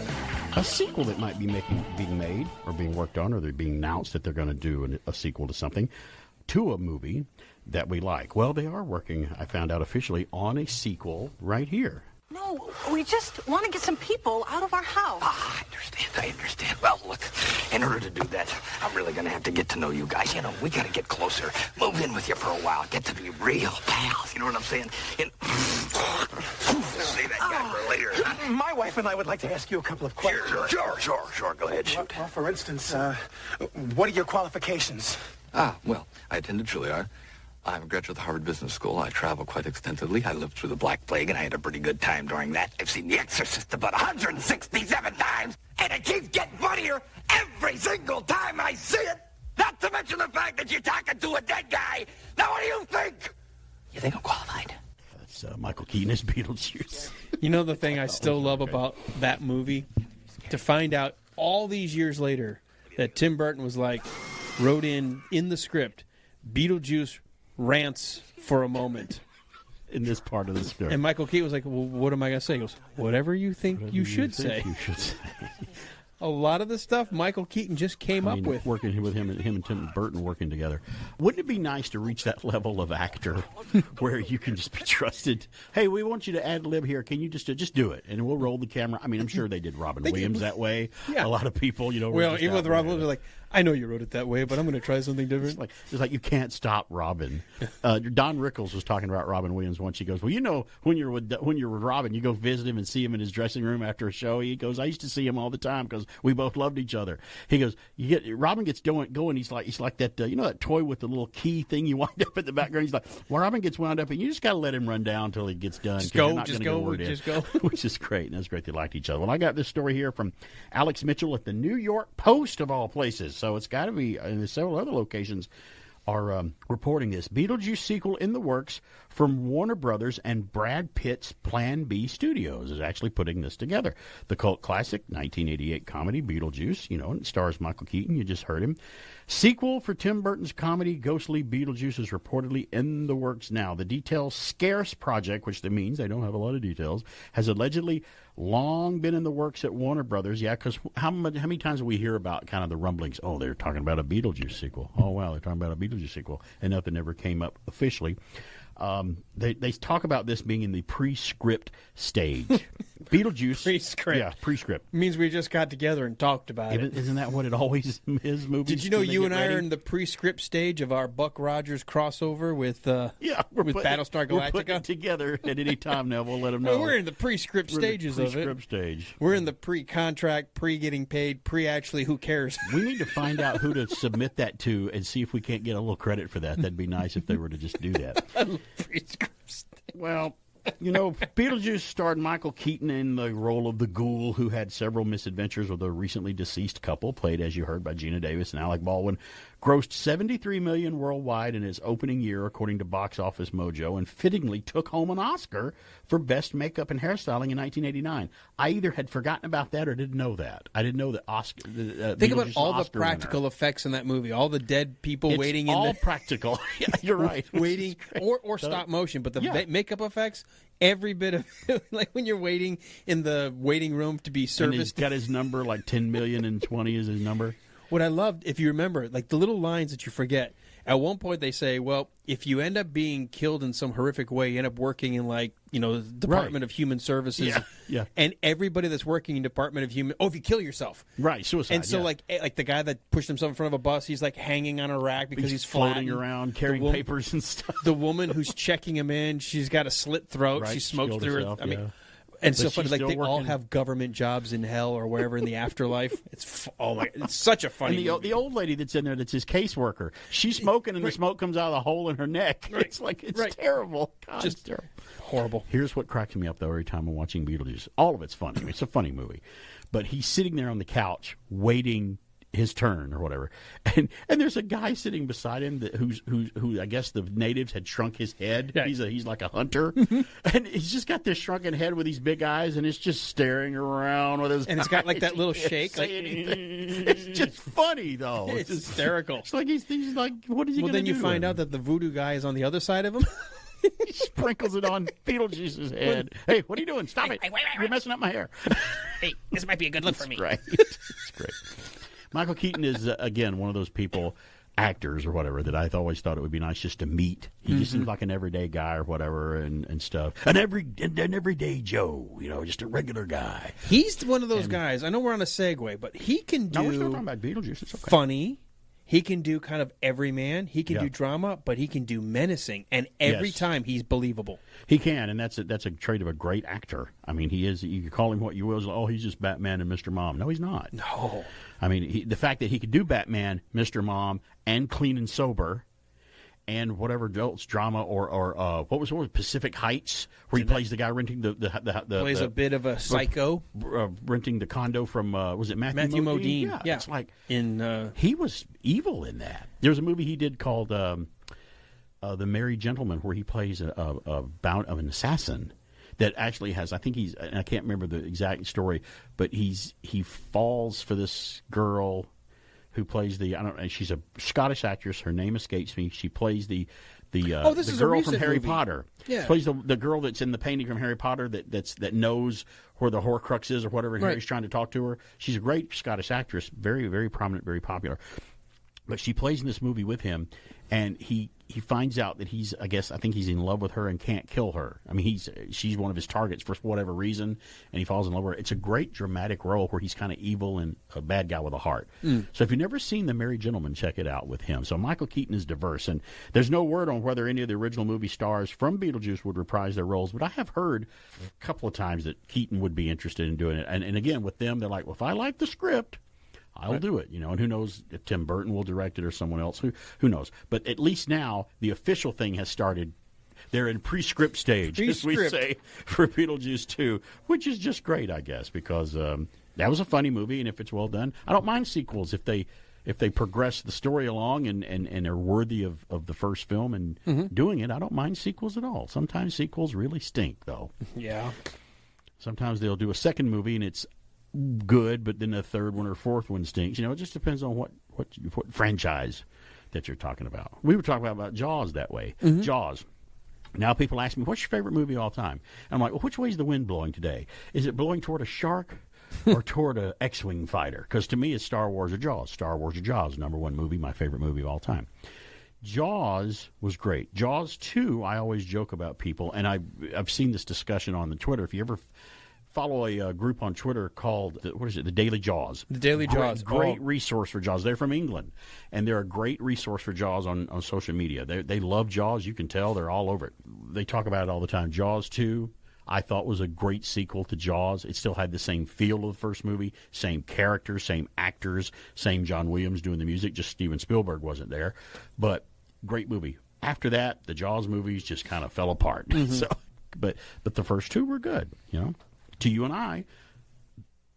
Speaker 4: that might be being made or being worked on, or they're being announced that they're going to do a sequel to something, to a movie that we like. Well, they are working, I found out officially, on a sequel right here.
Speaker 23: No, we just want to get some people out of our house.
Speaker 24: I understand. Well, look, in order to do that, I'm really going to have to get to know you guys. You know, we got to get closer, move in with you for a while, get to be real pals. You know what I'm saying? Save that guy for later.
Speaker 23: My wife and I would like to ask you a couple of questions.
Speaker 24: Sure. Go ahead, shoot.
Speaker 23: Well, for instance, what are your qualifications?
Speaker 24: Well, I attended Juilliard. I'm a graduate of the Harvard Business School. I travel quite extensively. I lived through the Black Plague, and I had a pretty good time during that. I've seen The Exorcist about 167 times, and it keeps getting funnier every single time I see it. Not to mention the fact that you're talking to a dead guy. Now, what do you think? You think I'm qualified?
Speaker 4: That's Michael Keaton as Beetlejuice.
Speaker 11: You know the thing I still love about that movie? To find out all these years later that Tim Burton was like, wrote in the script, Beetlejuice rants for a moment.
Speaker 4: In this part of the script.
Speaker 11: And Michael Keaton was like, well, what am I going to say? He goes, whatever you think you should say. A lot of the stuff Michael Keaton just came up with.
Speaker 4: Working with him and Tim Burton working together. Wouldn't it be nice to reach that level of actor where you can just be trusted? Hey, we want you to ad lib here. Can you just do it? And we'll roll the camera. I mean, I'm sure they did Robin Williams that way.
Speaker 11: Yeah.
Speaker 4: A lot of people, you know.
Speaker 11: Well, even with Robin Williams, like, I know you wrote it that way, but I'm going to try something different.
Speaker 4: It's like you can't stop Robin. Don Rickles was talking about Robin Williams once. He goes, well, you know, when you're with Robin, you go visit him and see him in his dressing room after a show. He goes, I used to see him all the time because we both loved each other. He goes, Robin gets going. He's like that, you know, that toy with the little key thing you wind up in the background. He's like, well, Robin gets wound up, and you just got to let him run down until he gets done.
Speaker 11: Just go.
Speaker 4: Which is great, and that's great they liked each other. Well, I got this story here from Alex Mitchell at the New York Post, of all places. So it's got to be, and several other locations are reporting this. Beetlejuice sequel in the works from Warner Brothers and Brad Pitt's Plan B Studios is actually putting this together. The cult classic 1988 comedy Beetlejuice, you know, it stars Michael Keaton. You just heard him. Sequel for Tim Burton's comedy Ghostly Beetlejuice is reportedly in the works now. The details scarce project, which means they don't have a lot of details, has allegedly long been in the works at Warner Brothers. Yeah, because how many times do we hear about kind of the rumblings? Oh, they're talking about a Beetlejuice sequel. Oh, wow, they're talking about a Beetlejuice sequel. And nothing ever came up officially. They talk about this being in the pre-script stage. Beetlejuice.
Speaker 11: Prescript.
Speaker 4: Yeah, prescript.
Speaker 11: Means we just got together and talked about it.
Speaker 4: Isn't that what it always is? Movies.
Speaker 11: Did you know
Speaker 4: when they
Speaker 11: you
Speaker 4: get
Speaker 11: and I
Speaker 4: ready?
Speaker 11: are in the prescript stage of our Buck Rogers crossover with with Battlestar Galactica?
Speaker 4: We're putting it together at any time now. We'll let them know.
Speaker 11: Well, we're in the prescript stages of it.
Speaker 4: Prescript stage.
Speaker 11: We're in the pre-contract, pre-getting paid, pre-actually who cares.
Speaker 4: We need to find out who to submit that to and see if we can't get a little credit for that. That'd be nice if they were to just do that. Well, you know, Beetlejuice starred Michael Keaton in the role of the ghoul who had several misadventures with a recently deceased couple, played, as you heard, by Gina Davis and Alec Baldwin. Grossed $73 million worldwide in its opening year, according to Box Office Mojo, and fittingly took home an Oscar for Best Makeup and Hairstyling in 1989. I either had forgotten about that or didn't know that. I didn't know that Oscar.
Speaker 11: Think about all the practical effects in that movie. All the dead people waiting in
Speaker 4: all practical. Yeah, you're right.
Speaker 11: Waiting or stop motion, but the makeup effects. Every bit of like when you're waiting in the waiting room to be serviced.
Speaker 4: And he's got his number, like 10 million and 20 is his number.
Speaker 11: What I loved, if you remember, like the little lines that you forget. At one point they say, well, if you end up being killed in some horrific way, you end up working in the Department of Human Services.
Speaker 4: Yeah.
Speaker 11: And everybody that's working in Department of Human... Oh, if you kill yourself.
Speaker 4: Right, suicide.
Speaker 11: And so like the guy that pushed himself in front of a bus, he's like hanging on a rack because he's
Speaker 4: floating around, carrying papers and stuff.
Speaker 11: The woman who's checking him in, she's got a slit throat.
Speaker 4: Right,
Speaker 11: she smokes through
Speaker 4: herself,
Speaker 11: her... I mean...
Speaker 4: yeah.
Speaker 11: And
Speaker 4: But
Speaker 11: so funny, like they
Speaker 4: still
Speaker 11: all
Speaker 4: working.
Speaker 11: have government jobs in hell or wherever in the afterlife. It's it's such a funny.
Speaker 4: And the old lady that's in there, that's his caseworker, she's smoking, and the smoke comes out of the hole in her neck.
Speaker 11: Right.
Speaker 4: It's like it's terrible. God,
Speaker 11: Just
Speaker 4: it's terrible.
Speaker 11: Horrible.
Speaker 4: Here's what cracks me up though every time I'm watching Beetlejuice. All of it's funny. I mean, it's a funny movie, but he's sitting there on the couch waiting his turn or whatever, and there's a guy sitting beside him who I guess the natives had shrunk his head.
Speaker 11: Yeah.
Speaker 4: He's like a hunter, and he's just got this shrunken head with these big eyes, and it's just staring around with his.
Speaker 11: And it's got like that little
Speaker 4: He can't
Speaker 11: shake.
Speaker 4: say
Speaker 11: Like,
Speaker 4: anything. It's just funny though.
Speaker 11: it's hysterical.
Speaker 4: It's like he's like, what is he?
Speaker 11: Well,
Speaker 4: gonna
Speaker 11: then you
Speaker 4: do?
Speaker 11: find out that the voodoo guy is on the other side of him.
Speaker 4: He sprinkles it on Beetlejuice's head. Hey, what are you doing? Stop it! You're messing up my hair.
Speaker 11: Hey, this might be a good look for me.
Speaker 4: Right. It's great. Michael Keaton is, again, one of those people, actors or whatever, that I always thought it would be nice just to meet. He just seems like an everyday guy or whatever and stuff. An everyday Joe, just a regular guy.
Speaker 11: He's one of those guys. I know we're on a segue, but he can do.
Speaker 4: No, we're still talking about Beetlejuice. It's okay.
Speaker 11: Funny. He can do kind of everyman. He can do drama, but he can do menacing. And every time he's believable.
Speaker 4: He can, and that's a trait of a great actor. I mean, he is. You can call him what you will. Oh, he's just Batman and Mr. Mom. No, he's not.
Speaker 11: No.
Speaker 4: I mean, the fact that he could do Batman, Mr. Mom, and Clean and Sober, and whatever else drama or what was Pacific Heights, where he plays the guy renting the
Speaker 11: plays a bit of a psycho,
Speaker 4: renting the condo from was it Matthew Modine?
Speaker 11: Yeah,
Speaker 4: it's like
Speaker 11: he
Speaker 4: was evil in that. There was a movie he did called The Merry Gentleman, where he plays an assassin. That actually has, I think and I can't remember the exact story, but he falls for this girl who plays she's a Scottish actress. Her name escapes me. She plays the girl from Harry Potter.
Speaker 11: Yeah.
Speaker 4: Plays the girl that's in the painting from Harry Potter that knows where the Horcrux is or whatever, and Harry's trying to talk to her. She's a great Scottish actress, very, very prominent, very popular. But she plays in this movie with him, and he finds out that I think he's in love with her and can't kill her. I mean, she's one of his targets for whatever reason, and he falls in love with her. It's a great dramatic role where he's kind of evil and a bad guy with a heart. So if you've never seen The Merry Gentleman, check it out with him. So Michael Keaton is diverse, and there's no word on whether any of the original movie stars from Beetlejuice would reprise their roles, but I have heard a couple of times that Keaton would be interested in doing it. And again, with them, they're like, well, if I like the script, I'll do it, and who knows if Tim Burton will direct it or someone else. Who knows? But at least now the official thing has started. They're in pre-script stage, as we say, for Beetlejuice 2, which is just great, I guess, because that was a funny movie, and if it's well done, I don't mind sequels if they progress the story along and are worthy of the first film and doing it. I don't mind sequels at all. Sometimes sequels really stink, though.
Speaker 11: Yeah.
Speaker 4: Sometimes they'll do a second movie and it's good, but then the third one or fourth one stinks. It just depends on what franchise that you're talking about. We were talking about Jaws that way. Jaws. Now people ask me, what's your favorite movie of all time? And I'm like, well, which way is the wind blowing today? Is it blowing toward a shark or toward a X-Wing fighter? Because to me, it's Star Wars or Jaws. Star Wars or Jaws, #1 movie, my favorite movie of all time. Jaws was great. Jaws 2, I always joke about people, and I've seen this discussion on the Twitter. If you ever follow a group on Twitter called, the Daily Jaws.
Speaker 11: The Daily Jaws.
Speaker 4: Great resource for Jaws. They're from England, and they're a great resource for Jaws on social media. They love Jaws. You can tell they're all over it. They talk about it all the time. Jaws 2, I thought, was a great sequel to Jaws. It still had the same feel of the first movie, same characters, same actors, same John Williams doing the music, just Steven Spielberg wasn't there. But great movie. After that, the Jaws movies just kind of fell apart.
Speaker 11: Mm-hmm.
Speaker 4: So, but the first two were good, you know. To you and I,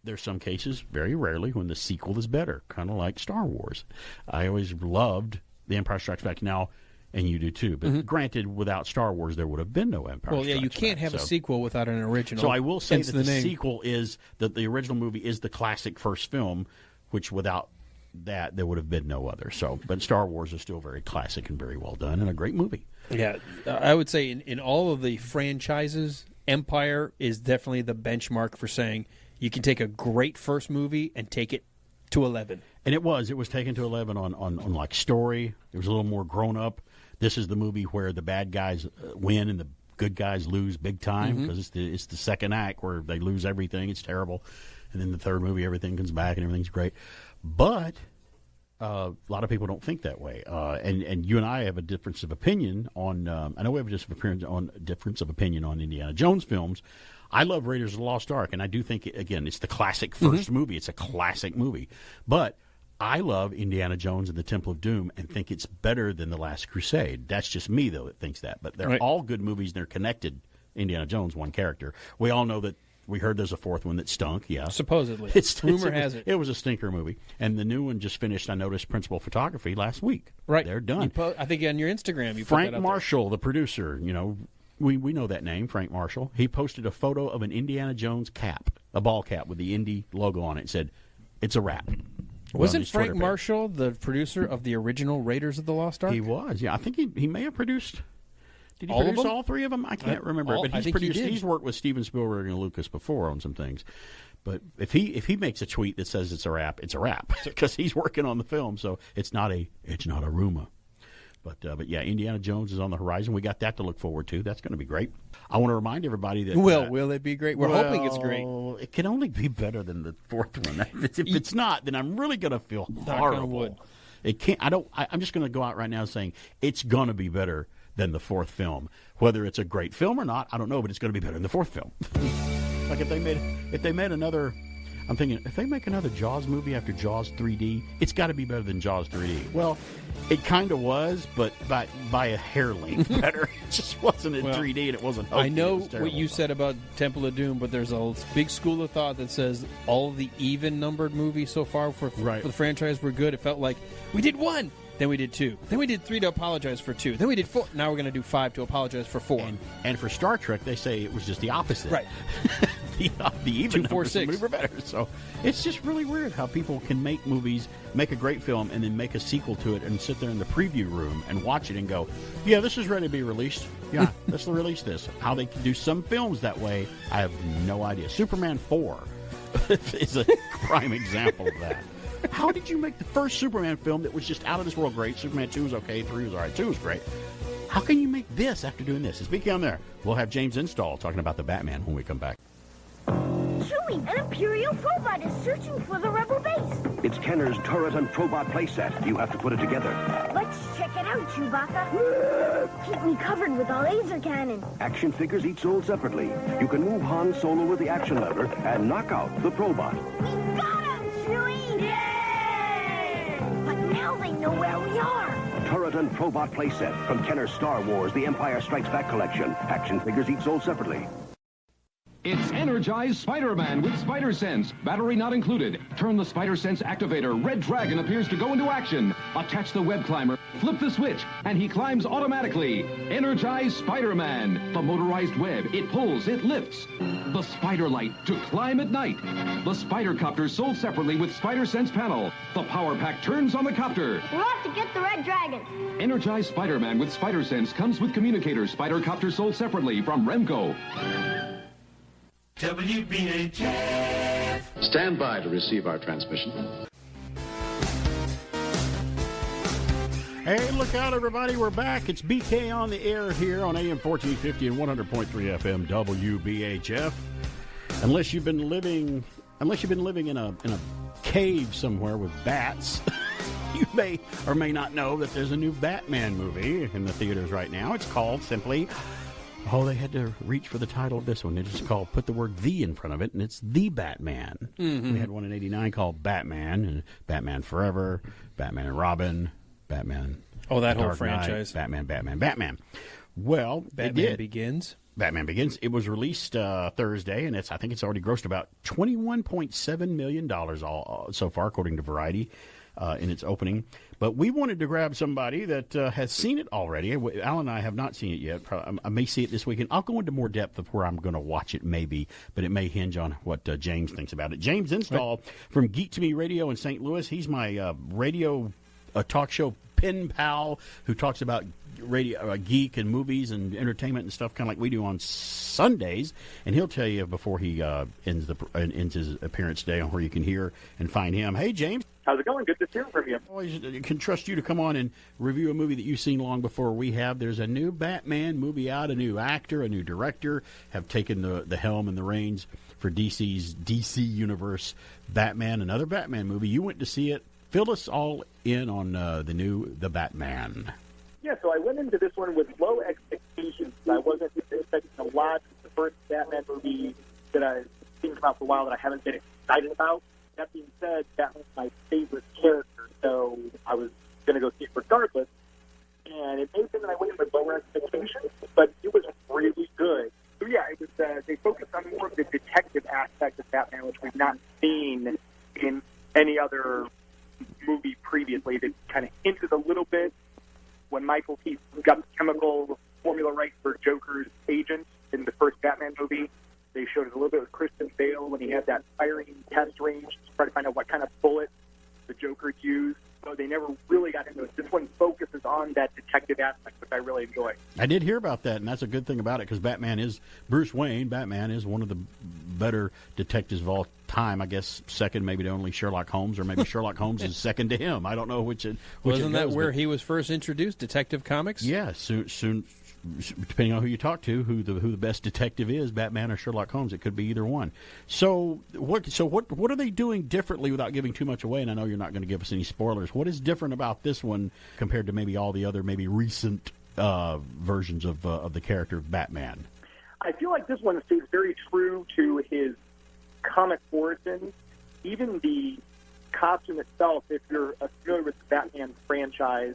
Speaker 4: there's some cases, very rarely, when the sequel is better, kind of like Star Wars. I always loved The Empire Strikes Back now, and you do too. But granted, without Star Wars, there would have been no Empire Strikes Back.
Speaker 11: Well, yeah, you can't have a sequel without an original.
Speaker 4: So I will say that the
Speaker 11: name.
Speaker 4: sequel is, that the original movie is the classic first film, which without that, there would have been no other. So, but Star Wars is still very classic and very well done and a great movie.
Speaker 11: Yeah, I would say in all of the franchises, Empire is definitely the benchmark for saying you can take a great first movie and take it to 11.
Speaker 4: And it was taken to 11 on like story. It was a little more grown up. This is the movie where the bad guys win and the good guys lose big time, because it's the second act where they lose everything. It's terrible. And then the third movie, everything comes back and everything's great. But a lot of people don't think that way. And you and I have a difference of opinion on, I know we have a difference of opinion on Indiana Jones films. I love Raiders of the Lost Ark, and I do think, again, it's the classic first movie. It's a classic movie. But I love Indiana Jones and the Temple of Doom and think it's better than The Last Crusade. That's just me, though, that thinks that. But they're all good movies, and they're connected. Indiana Jones, one character. We all know that. We heard there's a fourth one that stunk, yeah.
Speaker 11: Supposedly.
Speaker 4: Rumor
Speaker 11: has it.
Speaker 4: It was a stinker movie. And the new one just finished, I noticed, principal photography last week.
Speaker 11: Right.
Speaker 4: They're done.
Speaker 11: I think on your Instagram you
Speaker 4: Frank
Speaker 11: put that up
Speaker 4: Marshall, the producer, you know, we know that name, Frank Marshall. He posted a photo of an Indiana Jones cap, a ball cap with the Indy logo on it. It said, "It's a wrap."
Speaker 11: Wasn't Frank Marshall the producer of the original Raiders of the Lost Ark?
Speaker 4: He was, yeah. I think he may have produced... Did he produce all three of them? I can't remember. But he's worked with Steven Spielberg and Lucas before on some things. But if he makes a tweet that says it's a wrap, it's a wrap because he's working on the film. So it's not a rumor. But yeah, Indiana Jones is on the horizon. We got that to look forward to. That's going to be great. I want to remind everybody that
Speaker 11: will it be great? We're hoping it's great.
Speaker 4: It can only be better than the fourth one. If it's not, then I'm really going to feel horrible. It can't. I'm just going to go out right now saying it's going to be better than the fourth film. Whether it's a great film or not, I don't know, but it's going to be better than the fourth film. Like if they made another, I'm thinking, if they make another Jaws movie after Jaws 3D, it's got to be better than Jaws 3D. Well, it kind of was, but by a hair length better. It just wasn't in 3D, and it wasn't hokey.
Speaker 11: I know what you said about Temple of Doom, but there's a big school of thought that says all of the even-numbered movies so far for the franchise were good. It felt like we did 1. Then we did 2. Then we did 3 to apologize for 2. Then we did 4. Now we're going to do 5 to apologize for 4.
Speaker 4: And for Star Trek, they say it was just the opposite.
Speaker 11: Right.
Speaker 4: the even
Speaker 11: 2, 4, 6
Speaker 4: were better. So it's just really weird how people can make movies, make a great film, and then make a sequel to it and sit there in the preview room and watch it and go, yeah, this is ready to be released. Yeah, let's release this. How they can do some films that way, I have no idea. Superman 4 is a prime example of that. How did you make the first Superman film that was just out of this world great? Superman 2 was okay, 3 was all right, 2 was great. How can you make this after doing this? Speaking on there, we'll have James Install talking about the Batman when we come back.
Speaker 12: Chewie, an Imperial probot is searching for the rebel base.
Speaker 1: It's Kenner's turret and probot playset. You have to put it together.
Speaker 12: Let's check it out, Chewbacca. Keep me covered with a laser cannon.
Speaker 1: Action figures each sold separately. You can move Han Solo with the action lever and knock out the probot.
Speaker 12: We got him, Chewie! Yay! But now they know where we are.
Speaker 1: Turret and probot playset from Kenner's Star Wars, The Empire Strikes Back collection. Action figures each sold separately.
Speaker 13: It's Energized Spider-Man with Spider Sense. Battery not included. Turn the Spider Sense activator. Red Dragon appears to go into action. Attach the web climber. Flip the switch, and he climbs automatically. Energized Spider-Man. The motorized web. It pulls, it lifts. The Spider Light to climb at night. The Spider Copter sold separately with Spider Sense panel. The power pack turns on the copter.
Speaker 12: We'll have to get the Red Dragon.
Speaker 13: Energized Spider-Man with Spider Sense comes with communicator. Spider Copter sold separately from Remco.
Speaker 2: WBHF. Stand by to receive our transmission.
Speaker 4: Hey, look out, everybody. We're back. It's BK on the air here on AM 1450 and 100.3 FM WBHF. Unless you've been living in a cave somewhere with bats, you may or may not know that there's a new Batman movie in the theaters right now. It's called simply, they had to reach for the title of this one. It's just called, put the word "the" in front of it, and it's The Batman.
Speaker 11: Mm-hmm.
Speaker 4: We had one in '89 called Batman, and Batman Forever, Batman and Robin, Batman.
Speaker 11: That whole
Speaker 4: Dark
Speaker 11: franchise.
Speaker 4: Knight, Batman. Well,
Speaker 11: Batman Begins.
Speaker 4: Batman Begins. It was released Thursday, and I think it's already grossed about $21.7 million so far, according to Variety, in its opening. But we wanted to grab somebody that has seen it already. Alan and I have not seen it yet. I may see it this weekend. I'll go into more depth of where I'm going to watch it, maybe, but it may hinge on what James thinks about it. James Install from Geek to Me Radio in St. Louis. He's my radio talk show pen pal who talks about radio, geek and movies and entertainment and stuff, kind of like we do on Sundays. And he'll tell you before he ends his appearance today on where you can hear and find him. Hey, James.
Speaker 3: How's it going? Good to hear from you.
Speaker 4: Always can trust you to come on and review a movie that you've seen long before we have. There's a new Batman movie out, a new actor, a new director have taken the helm and the reins for DC's DC Universe Batman, another Batman movie. You went to see it. Fill us all in on the Batman.
Speaker 3: Yeah, so I went into this one with low expectations. I wasn't expecting a lot. It's the first Batman movie that I've seen come out for a while that I haven't been excited about. That being said, Batman's my favorite character, so I was going to go see it regardless. And it may have been that I went in with lower expectations, but it was really good. So yeah, it was. They focused on more of the detective aspect of Batman, which we've not seen in any other movie previously. That kind of hinted a little bit when Michael Keaton got the chemical formula right for Joker's agent in the first Batman movie. They showed it a little bit with Christian Bale when he had that firing test range to try to find out what kind of bullet the Joker used. So they never really got into it. This one focuses on that detective aspect, which I really enjoy.
Speaker 4: I did hear about that, and that's a good thing about it, because Bruce Wayne, Batman is one of the better detectives of all time. I guess second maybe to only Sherlock Holmes, or maybe Sherlock Holmes is second to him. I don't know which
Speaker 11: Wasn't that where he was first introduced, Detective Comics?
Speaker 4: Yeah, soon, depending on who you talk to, who the best detective is, Batman or Sherlock Holmes. It could be either one. So what are they doing differently without giving too much away? And I know you're not going to give us any spoilers. What is different about this one compared to maybe all the other maybe recent versions of the character of Batman?
Speaker 3: I feel like this one stays very true to his comic origins. Even the costume itself, if you're familiar with the Batman franchise,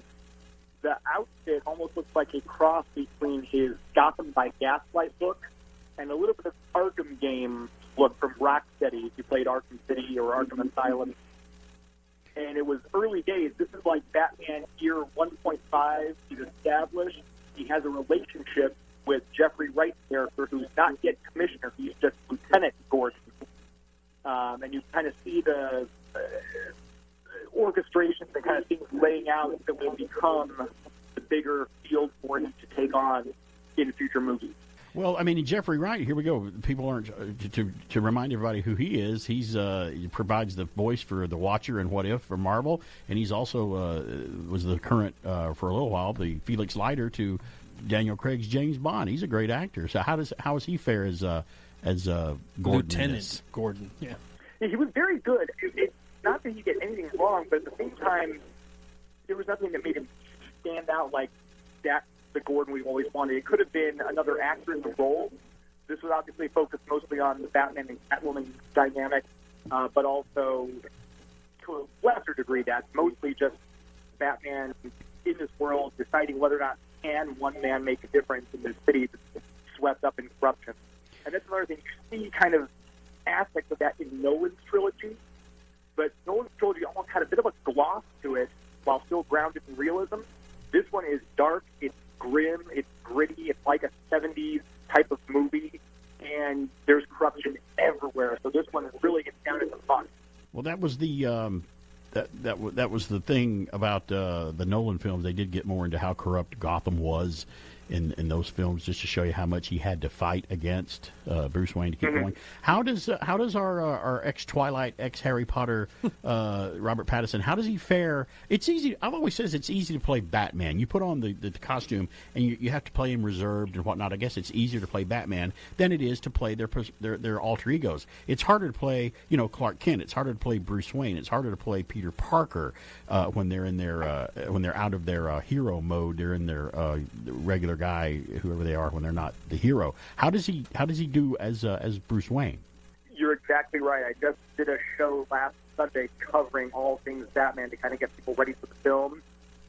Speaker 3: the outfit almost looks like a cross between his Gotham by Gaslight look and a little bit of Arkham game look from Rocksteady, if you played Arkham City or Arkham Asylum. And it was early days. This is like Batman year 1.5. He's established. He has a relationship with Jeffrey Wright's character, who's not yet commissioner. He's just Lieutenant Gordon. And you kind of see the orchestrations and kind of things laying out that will become the bigger field for him to take on in future movies.
Speaker 4: Well, I mean, Jeffrey Wright, here we go. People aren't, to remind everybody who he is, he provides the voice for The Watcher and What If for Marvel, and he's also was the current, for a little while, the Felix Leiter to Daniel Craig's James Bond. He's a great actor. So how does he fare as Gordon?
Speaker 11: Lieutenant Gordon, yeah.
Speaker 3: He was very good. It's not that he did anything wrong, but at the same time, there was nothing that made him stand out like that's the Gordon we've always wanted. It could have been another actor in the role. This was obviously focused mostly on the Batman and Catwoman dynamic, but also to a lesser degree that's mostly just Batman in this world deciding whether or not can one man make a difference in this city that's swept up in corruption. And that's another thing. You see kind of aspects of that in Nolan's trilogy, but Nolan's trilogy almost had a bit of a gloss to it while still grounded in realism. This one is dark, it's grim, it's gritty, it's like a 70s type of movie, and there's corruption everywhere. So this one really gets down into fun.
Speaker 4: Well, that was the that was the thing about the Nolan films. They did get more into how corrupt Gotham was in those films, just to show you how much he had to fight against Bruce Wayne to keep going. How does our ex-Twilight, ex-Harry Potter Robert Pattinson, how does he fare? It's easy. I've always said it's easy to play Batman. You put on the costume and you have to play him reserved and whatnot. I guess it's easier to play Batman than it is to play their alter egos. It's harder to play, Clark Kent. It's harder to play Bruce Wayne. It's harder to play Peter Parker when they're in their when they're out of their hero mode. They're in their regular guy, whoever they are, when they're not the hero. How does he do as Bruce Wayne?
Speaker 3: You're exactly right. I just did a show last Sunday covering all things Batman to kind of get people ready for the film,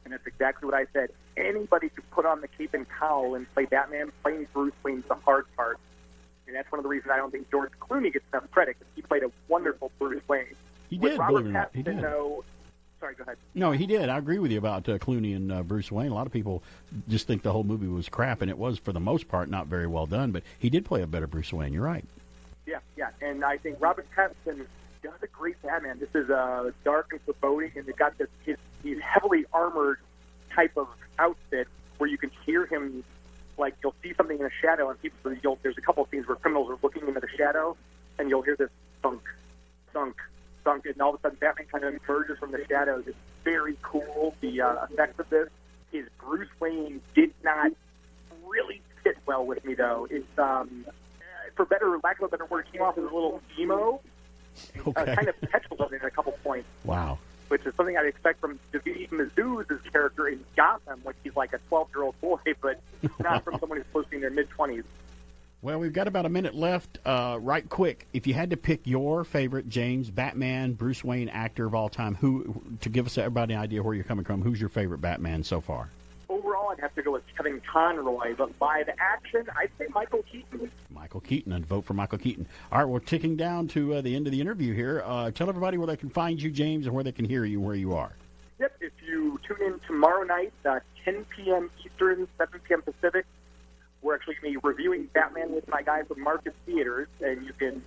Speaker 3: and that's exactly what I said. Anybody could put on the cape and cowl and play Batman. Playing Bruce Wayne's the hard part, and that's one of the reasons I don't think George Clooney gets enough credit, because he played a wonderful Bruce Wayne.
Speaker 4: He did, believe it or not. He did.
Speaker 3: Sorry, go ahead.
Speaker 4: No, he did. I agree with you about Clooney and Bruce Wayne. A lot of people just think the whole movie was crap, and it was, for the most part, not very well done, but he did play a better Bruce Wayne. You're right.
Speaker 3: Yeah, and I think Robert Pattinson does a great Batman. This is dark and foreboding, and they've got his heavily armored type of outfit where you can hear him, like you'll see something in a shadow, and there's a couple of scenes where criminals are looking into the shadow, and you'll hear this thunk, thunk, thunk, and all of a sudden Batman kind of emerges from the shadows. It's very cool, the effects of this. His Bruce Wayne did not really fit well with me, though. It's, for lack of a better word, came off as a little emo, kind of petulant in a couple points.
Speaker 4: Wow.
Speaker 3: Which is something I'd expect from David Mazouz's character in Gotham, which he's like a 12-year-old boy, but not from someone who's supposed to be in their mid-20s.
Speaker 4: Well, we've got about a minute left. Right quick, if you had to pick your favorite James Batman, Bruce Wayne actor of all time, to give us everybody an idea where you're coming from, who's your favorite Batman so far?
Speaker 3: Overall, I'd have to go with Kevin Conroy, but live action, I'd say Michael Keaton.
Speaker 4: Michael Keaton, I'd vote for Michael Keaton. All right, we're ticking down to the end of the interview here. Tell everybody where they can find you, James, and where they can hear you where you are.
Speaker 3: Yep, if you tune in tomorrow night, 10 p.m. Eastern, 7 p.m. Pacific, we're actually going to be reviewing Batman with my guy from Marcus Theaters, and you can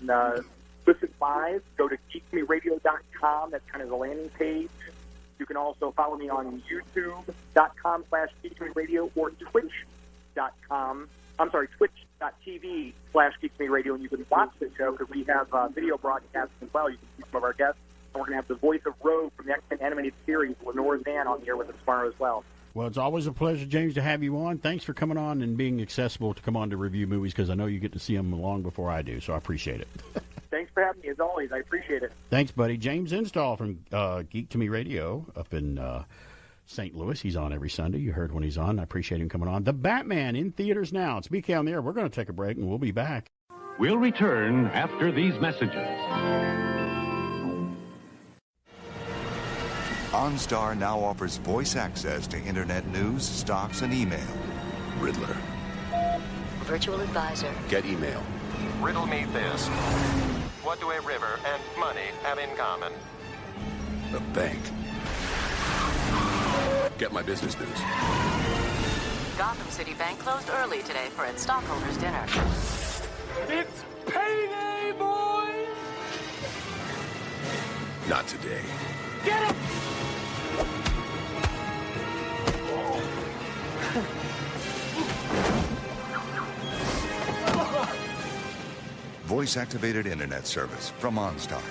Speaker 3: listen live. Go to geekmeradio.com. That's kind of the landing page. You can also follow me on youtube.com/geekmeradio or twitch.tv/geekmeradio, and you can watch the show because we have video broadcasts as well. You can see some of our guests. And we're going to have the voice of Rogue from the X-Men animated series, Lenore Zan, on here with us tomorrow as well.
Speaker 4: Well, it's always a pleasure, James, to have you on. Thanks for coming on and being accessible to come on to review movies, because I know you get to see them long before I do, so I appreciate it.
Speaker 3: Thanks for having me, as always. I appreciate it.
Speaker 4: Thanks, buddy. James Install from Geek to Me Radio up in St. Louis. He's on every Sunday. You heard when he's on. I appreciate him coming on. The Batman in theaters now. It's BK on the air. We're going to take a break, and we'll be back.
Speaker 22: We'll return after these messages.
Speaker 6: OnStar now offers voice access to internet news, stocks, and email.
Speaker 8: Riddler.
Speaker 9: Virtual advisor.
Speaker 8: Get email.
Speaker 10: Riddle me this. What do a river and money have in common?
Speaker 8: The bank. Get my business news.
Speaker 9: Gotham City Bank closed early today for its stockholders' dinner.
Speaker 10: It's payday, boys!
Speaker 8: Not today.
Speaker 10: Get him!
Speaker 6: Voice-activated internet service from OnStar.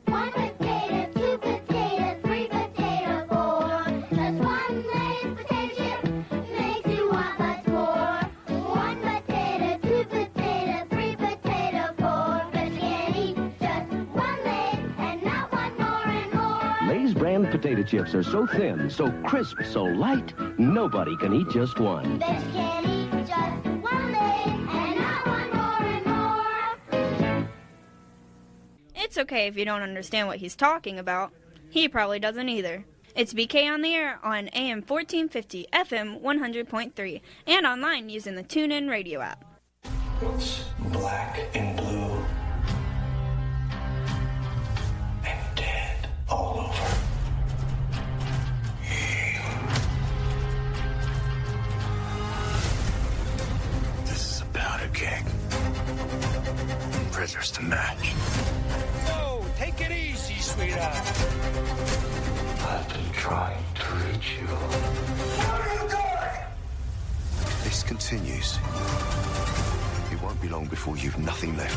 Speaker 12: One potato, two potatoes, three potatoes, four. Just one laying potato chip makes you want much more. One potato, two potatoes, three potatoes, four. But you can't eat just one leg and not one more and more.
Speaker 25: Lay's brand potato chips are so thin, so crisp, so light, nobody can eat just one.
Speaker 12: But you can't eat just one leg and not one more and more.
Speaker 18: It's okay if you don't understand what he's talking about. He probably doesn't either. It's BK on the air on AM 1450, FM 100.3, and online using the Tunein radio app.
Speaker 26: It's black and blue and dead all over. This is a powder keg. Prisoners to match.
Speaker 10: Whoa, take it easy, sweetheart.
Speaker 26: I've been trying to reach you. this continues, it won't be long before you've nothing left.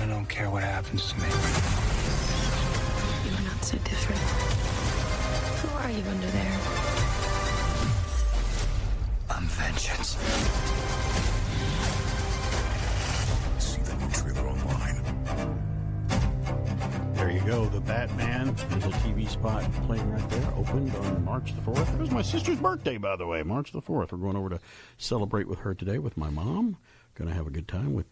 Speaker 26: I don't care what happens to me.
Speaker 5: You're not so different. Who are you under there?
Speaker 26: I'm vengeance. See the new trailer online.
Speaker 4: There you go. The Batman. There's a TV spot playing right there. Opened on March the 4th. It was my sister's birthday, by the way, March the 4th. We're going over to celebrate with her today with my mom. Going to have a good time with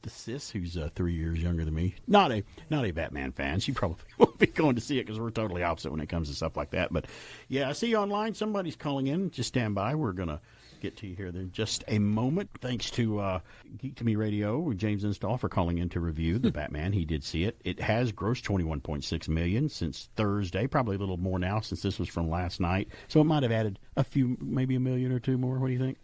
Speaker 4: the sis, who's 3 years younger than me. Not a Batman fan. She probably won't be going to see it because we're totally opposite when it comes to stuff like that. But, yeah, I see you online. Somebody's calling in. Just stand by. We're going to get to you here in just a moment. Thanks to Geek to Me Radio with James Install for calling in to review the Batman. He did see it. It has grossed $21.6 million since Thursday, probably a little more now since this was from last night. So it might have added a few, maybe a million or two more. What do you think?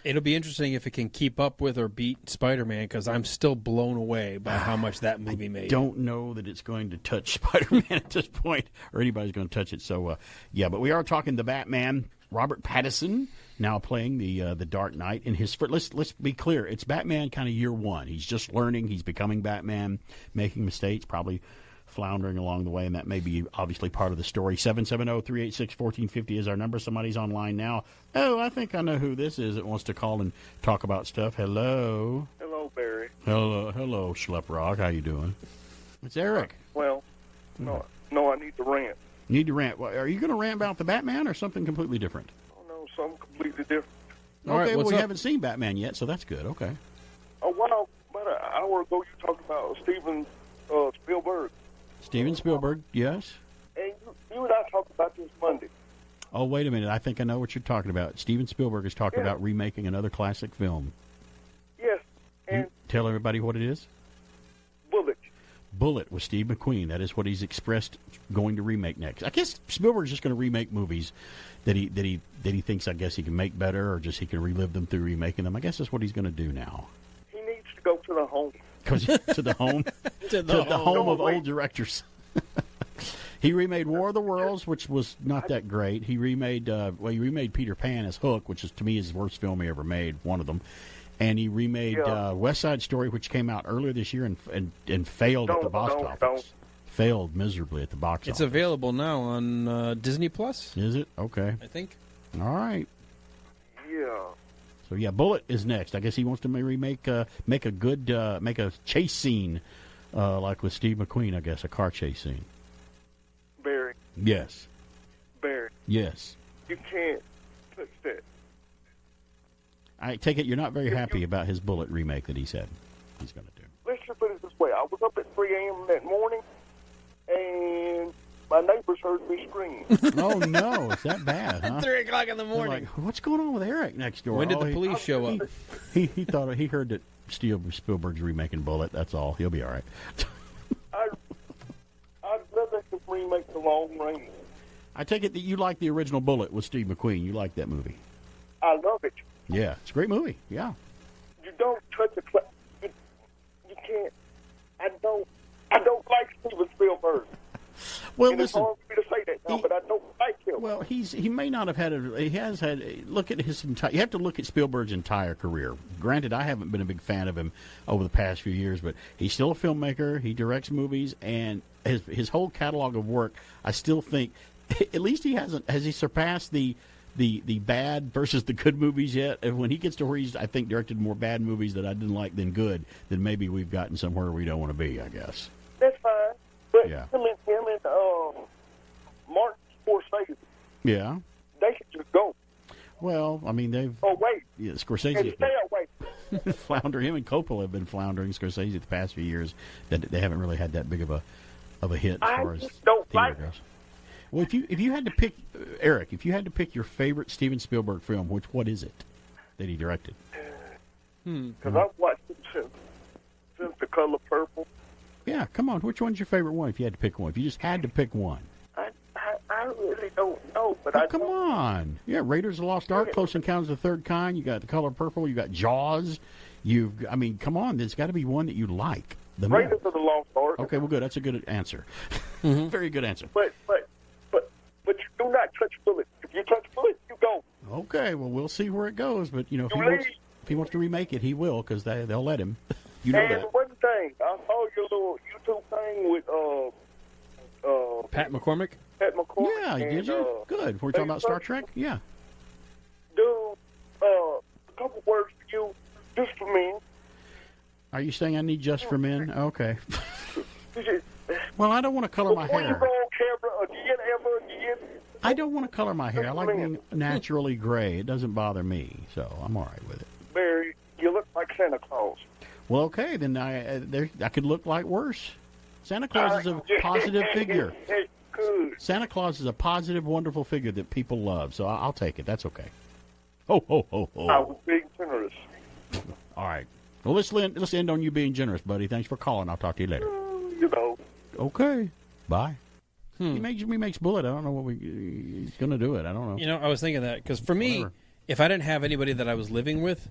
Speaker 11: It'll be interesting if it can keep up with or beat Spider-Man, because I'm still blown away by how much that movie made.
Speaker 4: Don't know that it's going to touch Spider-Man at this point, or anybody's going to touch it. So, yeah, but we are talking the Batman. Robert Pattinson now playing the Dark Knight in his first. Let's be clear, it's Batman kind of year one. He's just learning. He's becoming Batman, making mistakes, probably floundering along the way, and that may be obviously part of the story. 770-386-1450 is our number. Somebody's online now. Oh, I think I know who this is that wants to call and talk about stuff. Hello.
Speaker 14: Hello, Barry.
Speaker 4: Hello, Schleprock. How you doing? It's Eric.
Speaker 14: Well, no, I need to rant.
Speaker 4: Need to rant. Well, are you going to rant about the Batman or something completely different?
Speaker 14: Oh, no, something completely different.
Speaker 4: Okay, well, we haven't seen Batman yet, so that's good. Okay.
Speaker 14: About an hour ago, you talked about Steven Spielberg.
Speaker 4: Steven Spielberg, yes.
Speaker 14: And you and I talked about this Monday.
Speaker 4: Oh, wait a minute. I think I know what you're talking about. Steven Spielberg is talking about remaking another classic film.
Speaker 14: Yes. And
Speaker 4: tell everybody what it is. Bullet with Steve McQueen. That is what he's expressed going to remake next. I guess Spielberg's just going to remake movies that he thinks, I guess, he can make better, or just he can relive them through remaking them. I guess that's what he's going to do now.
Speaker 14: He needs to go to the home.
Speaker 4: To the home? to the home of old directors. He remade War of the Worlds, which was not that great. He remade Peter Pan as Hook, which is, to me, his worst film he ever made, one of them. And he remade West Side Story, which came out earlier this year and failed at the box office. Failed miserably at the box office.
Speaker 11: It's available now on Disney Plus.
Speaker 4: Is it? Okay.
Speaker 11: I think.
Speaker 4: All right.
Speaker 14: Yeah.
Speaker 4: So yeah, Bullet is next. I guess he wants to remake, make a chase scene, like with Steve McQueen. I guess a car chase scene.
Speaker 14: Barry.
Speaker 4: Yes.
Speaker 14: Barry.
Speaker 4: Yes.
Speaker 14: You can't touch that.
Speaker 4: I take it you're not very happy about his Bullet remake that he said he's going to do.
Speaker 14: Let's just put it this way. I was up at 3 a.m. that morning, and my neighbors heard me scream.
Speaker 4: Oh, no. It's that bad, huh?
Speaker 11: 3 o'clock in the morning.
Speaker 4: Like, what's going on with Eric next door?
Speaker 11: When did the police show up?
Speaker 4: He thought he heard that Spielberg's remaking Bullet. That's all. He'll be all right.
Speaker 14: I'd rather him remake The Long Range.
Speaker 4: I take it that you like the original Bullet with Steve McQueen. You like that movie.
Speaker 14: I love it.
Speaker 4: Yeah, it's a great movie. Yeah.
Speaker 14: You don't touch a you can't. I don't like Steven Spielberg.
Speaker 4: Well,
Speaker 14: and
Speaker 4: listen.
Speaker 14: It's hard for me to say that now, but I don't like him.
Speaker 4: Well, he may not have had he has had look at his entire. You have to look at Spielberg's entire career. Granted, I haven't been a big fan of him over the past few years, but he's still a filmmaker. He directs movies, and his whole catalog of work. I still think, at least he hasn't. Has he surpassed the bad versus the good movies yet? And when he gets to where he's, I think, directed more bad movies that I didn't like than good, then maybe we've gotten somewhere we don't want to be, I guess.
Speaker 14: That's fine. But
Speaker 4: yeah.
Speaker 14: him and Martin Scorsese,
Speaker 4: yeah,
Speaker 14: they should just go.
Speaker 4: Well, I mean, they've...
Speaker 14: Oh, wait.
Speaker 4: Yeah, Scorsese...
Speaker 14: And stay away.
Speaker 4: Flounder. Him and Coppola have been floundering. Scorsese the past few years. That they haven't really had that big of a hit as far as theater goes. Well, if you had to pick, Eric, if you had to pick your favorite Steven Spielberg film, what is it that he directed?
Speaker 14: Because I've watched it since The Color Purple.
Speaker 4: Yeah, come on. Which one's your favorite one if you had to pick one? If you just had to pick one.
Speaker 14: I really don't know, but
Speaker 4: come on. Yeah, Raiders of the Lost Ark, Close Encounters of the Third Kind. You got The Color Purple. You got Jaws. Come on. There's got to be one that you like.
Speaker 14: Raiders of the Lost Ark.
Speaker 4: Okay, well, good. That's a good answer. Very good answer.
Speaker 14: But you do not touch bullets. If you touch bullets, you go.
Speaker 4: Okay, well, we'll see where it goes. But, if he wants to remake it, he will, because they'll let him. You know
Speaker 14: and
Speaker 4: that.
Speaker 14: one thing, I saw your little YouTube thing with
Speaker 11: Pat McCormick?
Speaker 14: Pat McCormick.
Speaker 4: Yeah, did you? Good. We're talking about Star Trek? Yeah.
Speaker 14: Dude, a couple words for you, just for me.
Speaker 4: Are you saying I need just for men? Okay. Well, I don't want to color my
Speaker 14: Before you
Speaker 4: hair.
Speaker 14: go on camera again.
Speaker 4: I don't want to color my hair. I like being naturally gray. It doesn't bother me, so I'm all right with it.
Speaker 14: Barry, you look like Santa Claus.
Speaker 4: Well, okay, then I could look like worse. Santa Claus is a positive figure.
Speaker 14: Good.
Speaker 4: Santa Claus is a positive, wonderful figure that people love, so I'll take it. That's okay. Ho, ho, ho, ho.
Speaker 14: I was being generous.
Speaker 4: All right. Well, let's end on you being generous, buddy. Thanks for calling. I'll talk to you later.
Speaker 14: You know.
Speaker 4: Okay. Bye. He makes Bullet. I don't know he's going to do it. I don't know.
Speaker 11: I was thinking that because for me, if I didn't have anybody that I was living with,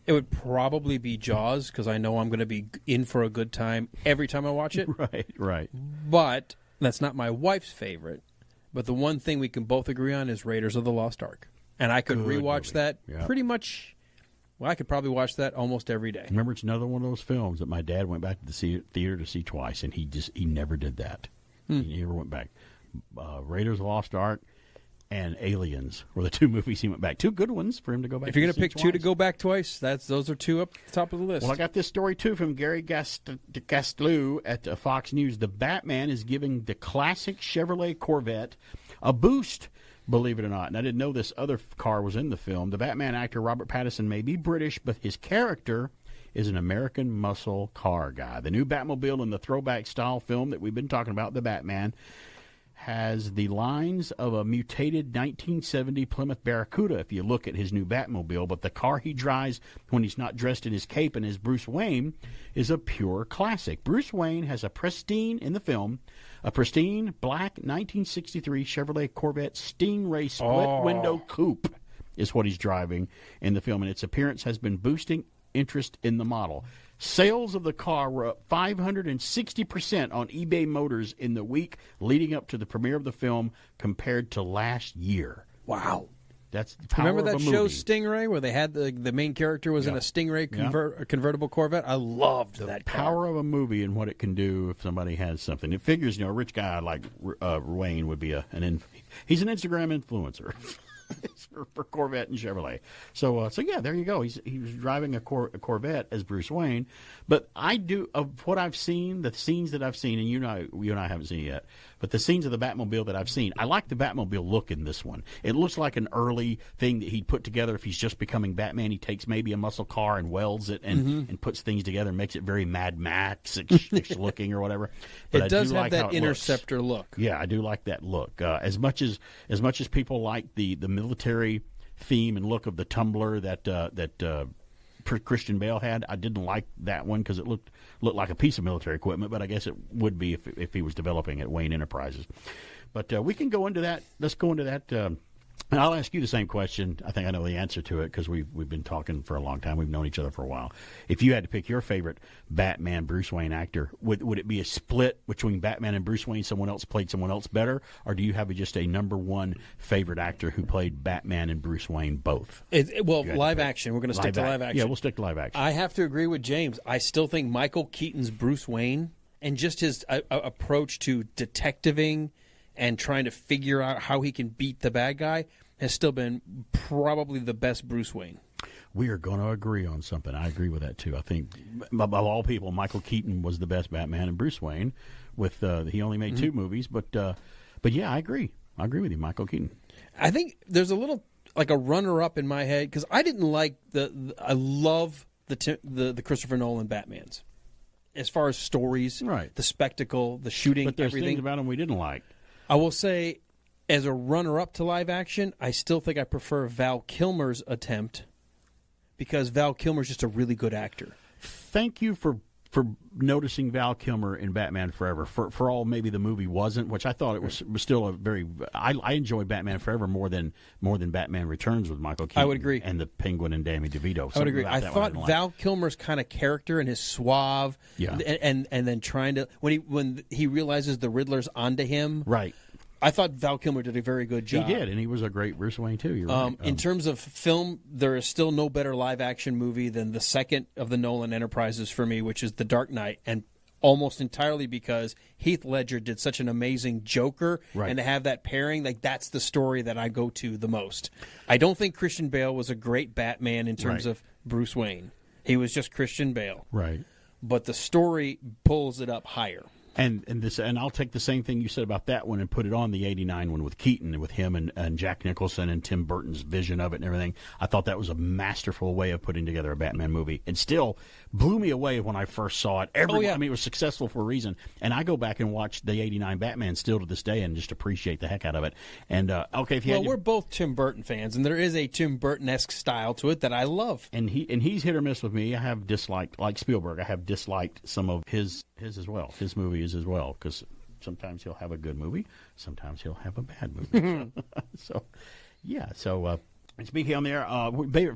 Speaker 11: it would probably be Jaws because I know I'm going to be in for a good time every time I watch it.
Speaker 4: Right.
Speaker 11: But that's not my wife's favorite. But the one thing we can both agree on is Raiders of the Lost Ark. And I could rewatch that pretty much. Well, I could probably watch that almost every day.
Speaker 4: Remember, it's another one of those films that my dad went back to the theater to see twice, and he never did that. He never went back. Raiders of the Lost Ark and Aliens were the two movies he went back. Two good ones for him to go back.
Speaker 11: If you're
Speaker 4: going to
Speaker 11: pick two to go back twice, those are two up the top of the list.
Speaker 4: Well, I got this story too from Gary Gastelou at Fox News. The Batman is giving the classic Chevrolet Corvette a boost. Believe it or not. And I didn't know this other car was in the film. The Batman actor Robert Pattinson may be British, but his character is an American muscle car guy. The new Batmobile in the throwback style film that we've been talking about, The Batman, has the lines of a mutated 1970 Plymouth Barracuda if you look at his new Batmobile, but the car he drives when he's not dressed in his cape and as Bruce Wayne is a pure classic. Bruce Wayne has a pristine black 1963 Chevrolet Corvette Stingray split-window coupe is what he's driving in the film, and its appearance has been boosting interest in the model. Sales of the car were up 560% on eBay Motors in the week leading up to the premiere of the film compared to last year. Wow. That's the power
Speaker 11: Remember that
Speaker 4: of a
Speaker 11: show
Speaker 4: movie.
Speaker 11: Stingray where they had the main character was in a Stingray convertible Corvette? I loved that car.
Speaker 4: Power of a movie and what it can do if somebody has something. It figures, a rich guy like Wayne would be he's an Instagram influencer. for Corvette and Chevrolet. So yeah, there you go. He was driving a Corvette as Bruce Wayne. But I do, of what I've seen, the scenes that I've seen, and you and I haven't seen it yet, but the scenes of the Batmobile that I've seen, I like the Batmobile look in this one. It looks like an early thing that he'd put together if he's just becoming Batman. He takes maybe a muscle car and welds it and puts things together and makes it very Mad Max-ish looking or whatever. But
Speaker 11: it does have that Interceptor look.
Speaker 4: Yeah, I do like that look. As much as people like the military theme and look of the Tumbler that Christian Bale had, I didn't like that one because it looked like a piece of military equipment, but I guess it would be if he was developing at Wayne Enterprises. But we can go into that. Let's go into that. And I'll ask you the same question. I think I know the answer to it because we've been talking for a long time. We've known each other for a while. If you had to pick your favorite Batman Bruce Wayne actor, would it be a split between Batman and Bruce Wayne? Someone else played someone else better, or do you have just a number one favorite actor who played Batman and Bruce Wayne both?
Speaker 11: Live action. We're going to stick to live action.
Speaker 4: Yeah, we'll stick to live action.
Speaker 11: I have to agree with James. I still think Michael Keaton's Bruce Wayne and just his approach to detectiving and trying to figure out how he can beat the bad guy has still been probably the best Bruce Wayne.
Speaker 4: We are going to agree on something. I agree with that, too. I think, of all people, Michael Keaton was the best Batman, and Bruce Wayne, he only made two movies. But yeah, I agree. I agree with you, Michael Keaton.
Speaker 11: I think there's a little, like a runner-up in my head, because I didn't like I love the Christopher Nolan Batmans. As far as stories, the spectacle, the shooting,
Speaker 4: but there's
Speaker 11: everything.
Speaker 4: Things about them we didn't like.
Speaker 11: I will say, as a runner-up to live action, I still think I prefer Val Kilmer's attempt because Val Kilmer's just a really good actor.
Speaker 4: Thank you for noticing Val Kilmer in Batman Forever. For all maybe the movie wasn't, which I thought it was still a very. I enjoyed Batman Forever more than Batman Returns with Michael Keaton.
Speaker 11: I would agree.
Speaker 4: And the Penguin and Danny DeVito.
Speaker 11: I would agree. I thought Val Kilmer's kind of character and his suave, and then trying to when he realizes the Riddler's onto him,
Speaker 4: right.
Speaker 11: I thought Val Kilmer did a very good job.
Speaker 4: He did, and he was a great Bruce Wayne, too. You're right.
Speaker 11: In terms of film, there is still no better live-action movie than the second of the Nolan Enterprises for me, which is The Dark Knight, and almost entirely because Heath Ledger did such an amazing Joker, and to have that pairing, like that's the story that I go to the most. I don't think Christian Bale was a great Batman in terms of Bruce Wayne. He was just Christian Bale.
Speaker 4: Right.
Speaker 11: But the story pulls it up higher.
Speaker 4: And I'll take the same thing you said about that one and put it on the 89 one with Keaton, with him and Jack Nicholson and Tim Burton's vision of it and everything. I thought that was a masterful way of putting together a Batman movie. It still blew me away when I first saw it. I mean, it was successful for a reason. And I go back and watch the 89 Batman still to this day and just appreciate the heck out of it. And,
Speaker 11: we're both Tim Burton fans, and there is a Tim Burton-esque style to it that I love.
Speaker 4: And he's hit or miss with me. I have disliked, like Spielberg, I have disliked some of his as well, his movies as well, because sometimes he'll have a good movie, sometimes he'll have a bad movie. So speaking on there,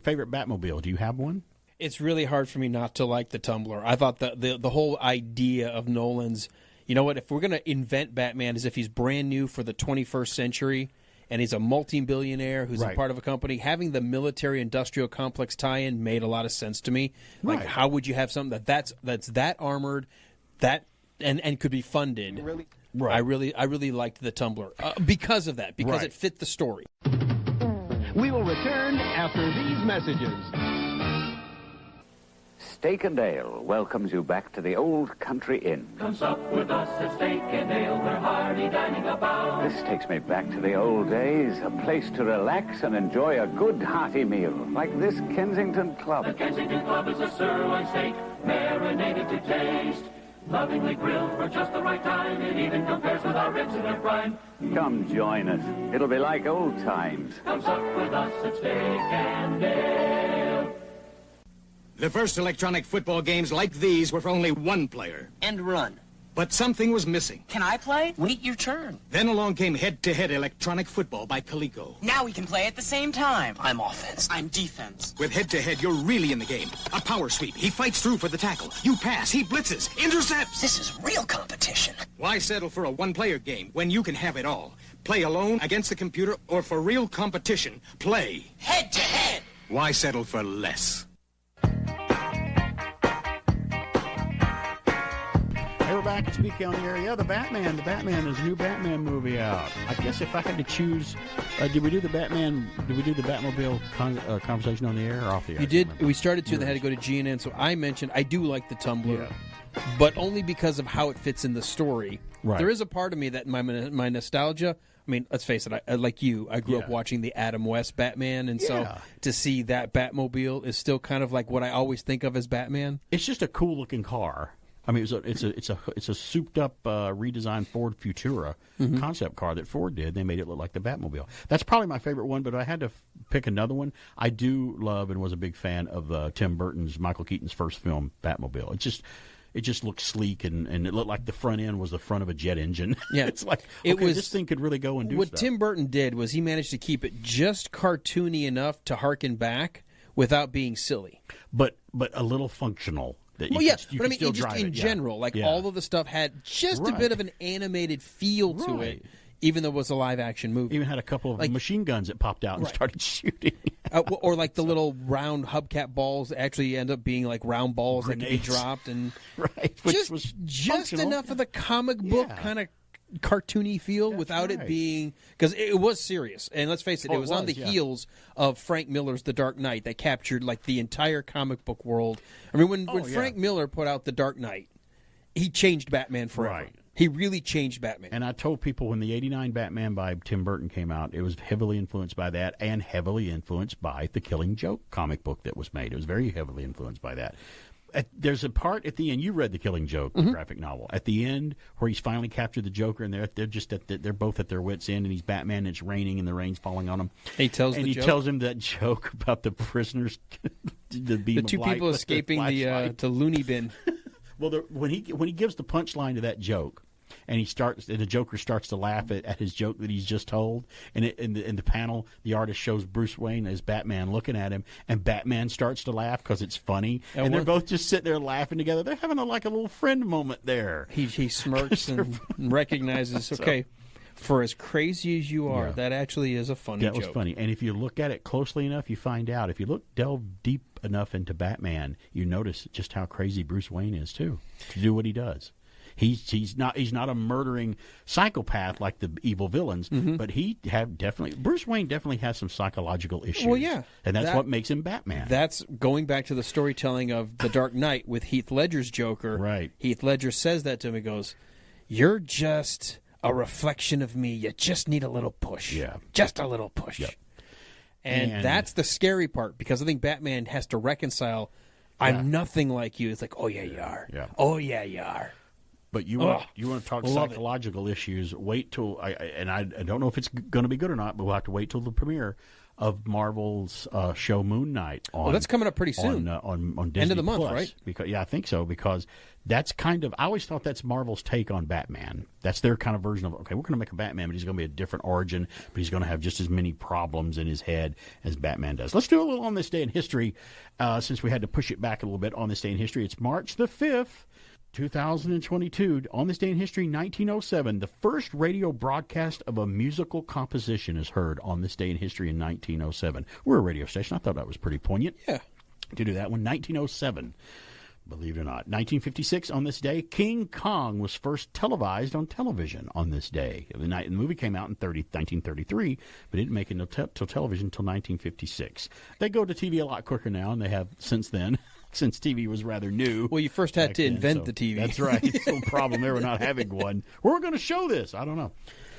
Speaker 4: favorite Batmobile, do you have one?
Speaker 11: It's really hard for me not to like the Tumbler. I thought the whole idea of Nolan's, you know what, if we're going to invent Batman as if he's brand new for the 21st century, and he's a multi-billionaire who's a part of a company, having the military-industrial complex tie-in made a lot of sense to me. Like, how would you have something that's that armored, and could be funded? Right. I really liked the Tumbler because of that, because it fit the story.
Speaker 25: We will return after these messages.
Speaker 15: Steak and Ale welcomes you back to the Old Country Inn.
Speaker 16: Come sup with us at Steak and Ale, where hearty dining abounds.
Speaker 15: This takes me back to the old days, a place to relax and enjoy a good hearty meal, like this Kensington Club.
Speaker 16: The Kensington Club is a sirloin steak, marinated to taste. Lovingly grilled for just the right time, it even compares with our ribs in their prime.
Speaker 15: Come join us. It'll be like old times.
Speaker 16: Come sup with us at Steak and Ale.
Speaker 17: The first electronic football games like these were for only one player.
Speaker 19: End run.
Speaker 17: But something was missing.
Speaker 19: Can I play? Wait your turn.
Speaker 17: Then along came head-to-head electronic football by Coleco.
Speaker 19: Now we can play at the same time. I'm offense. I'm defense.
Speaker 17: With head-to-head, you're really in the game. A power sweep. He fights through for the tackle. You pass. He blitzes. Intercepts.
Speaker 19: This is real competition.
Speaker 17: Why settle for a one-player game when you can have it all? Play alone, against the computer, or for real competition, play
Speaker 19: head-to-head.
Speaker 17: Why settle for less?
Speaker 4: Hey, we're back at Speak on the Air. Yeah, the Batman. There's a new Batman movie out. I guess if I had to choose, did we do the Batmobile conversation on the air or off the air?
Speaker 11: You did. We started to, and they had to go to GNN. So I mentioned I do like the Tumbler, but only because of how it fits in the story.
Speaker 4: Right.
Speaker 11: There is a part of me that my nostalgia. I mean, let's face it. I like you. I grew up watching the Adam West Batman, and so to see that Batmobile is still kind of like what I always think of as Batman.
Speaker 4: It's just a cool looking car. I mean, it's a souped up redesigned Ford Futura concept car that Ford did. They made it look like the Batmobile. That's probably my favorite one. But if I had to pick another one, I do love and was a big fan of Tim Burton's, Michael Keaton's first film, Batmobile. It just looked sleek and it looked like the front end was the front of a jet engine.
Speaker 11: Yeah,
Speaker 4: it's like this thing could really go and do
Speaker 11: what
Speaker 4: stuff.
Speaker 11: Tim Burton did was he managed to keep it just cartoony enough to harken back without being silly,
Speaker 4: but a little functional.
Speaker 11: But I mean, just in general, all of the stuff had just a bit of an animated feel to it, even though it was a live-action movie.
Speaker 4: Even had a couple of machine guns that popped out and started shooting.
Speaker 11: Or like the little round hubcap balls actually end up being like round balls that can be dropped. And
Speaker 4: which was
Speaker 11: just enough of the comic book kind of cartoony feel without it being, because it was serious. And let's face it, it was on the heels of Frank Miller's The Dark Knight that captured like the entire comic book world. I mean, when Frank Miller put out The Dark Knight, he changed Batman forever.
Speaker 4: Right.
Speaker 11: He really changed Batman.
Speaker 4: And I told people when the 89 Batman by Tim Burton came out, it was heavily influenced by that and heavily influenced by the Killing Joke comic book that was made. It was very heavily influenced by that. There's a part at the end. You read the Killing Joke graphic novel. At the end, where he's finally captured the Joker, and they're just they're both at their wits' end, and he's Batman, and it's raining, and the rain's falling on him.
Speaker 11: He tells
Speaker 4: him that joke about the prisoners, the
Speaker 11: two people escaping the Looney Bin.
Speaker 4: Well, when he gives the punchline to that joke, and the Joker starts to laugh at his joke that he's just told. And in the panel, the artist shows Bruce Wayne as Batman looking at him, and Batman starts to laugh because it's funny. And they're both just sitting there laughing together. They're having a little friend moment there.
Speaker 11: He smirks and recognizes, okay, For as crazy as you are, that actually is a funny joke.
Speaker 4: That was funny. And if you look at it closely enough, you find out. If you delve deep enough into Batman, you notice just how crazy Bruce Wayne is, too, to do what he does. He's not a murdering psychopath like the evil villains, but Bruce Wayne definitely has some psychological issues.
Speaker 11: Well, yeah.
Speaker 4: And that's what makes him Batman.
Speaker 11: That's going back to the storytelling of The Dark Knight with Heath Ledger's Joker.
Speaker 4: Right.
Speaker 11: Heath Ledger says that to him. He goes, "You're just a reflection of me. You just need a little push.
Speaker 4: Yeah.
Speaker 11: Just a little push." Yep. And that's the scary part, because I think Batman has to reconcile, I'm nothing like you. It's like, oh, yeah, you are.
Speaker 4: Yeah.
Speaker 11: Oh, yeah, you are.
Speaker 4: But you want to talk psychological issues, wait till, I don't know if it's going to be good or not, but we'll have to wait till the premiere of Marvel's show Moon Knight.
Speaker 11: That's coming up pretty soon.
Speaker 4: On Disney
Speaker 11: End of the month,
Speaker 4: Plus.
Speaker 11: right?
Speaker 4: Because, I think so, because that's I always thought that's Marvel's take on Batman. That's their kind of version of, okay, we're going to make a Batman, but he's going to be a different origin, but he's going to have just as many problems in his head as Batman does. Let's do a little on this day in history, since we had to push it back a little bit on this day in history. It's March the 5th. 2022, on this day in history, 1907, the first radio broadcast of a musical composition is heard on this day in history in 1907. We're a radio station. I thought that was pretty poignant.
Speaker 11: Yeah.
Speaker 4: To do that one, 1907. Believe it or not. 1956, on this day, King Kong was first televised on television on this day. The movie came out in 1933, but it didn't make it till television until 1956. They go to TV a lot quicker now, and they have since then. Since TV was rather new.
Speaker 11: Well, you first had to invent the TV.
Speaker 4: That's right. It's no problem there. We're not having one. We're going to show this. I don't know.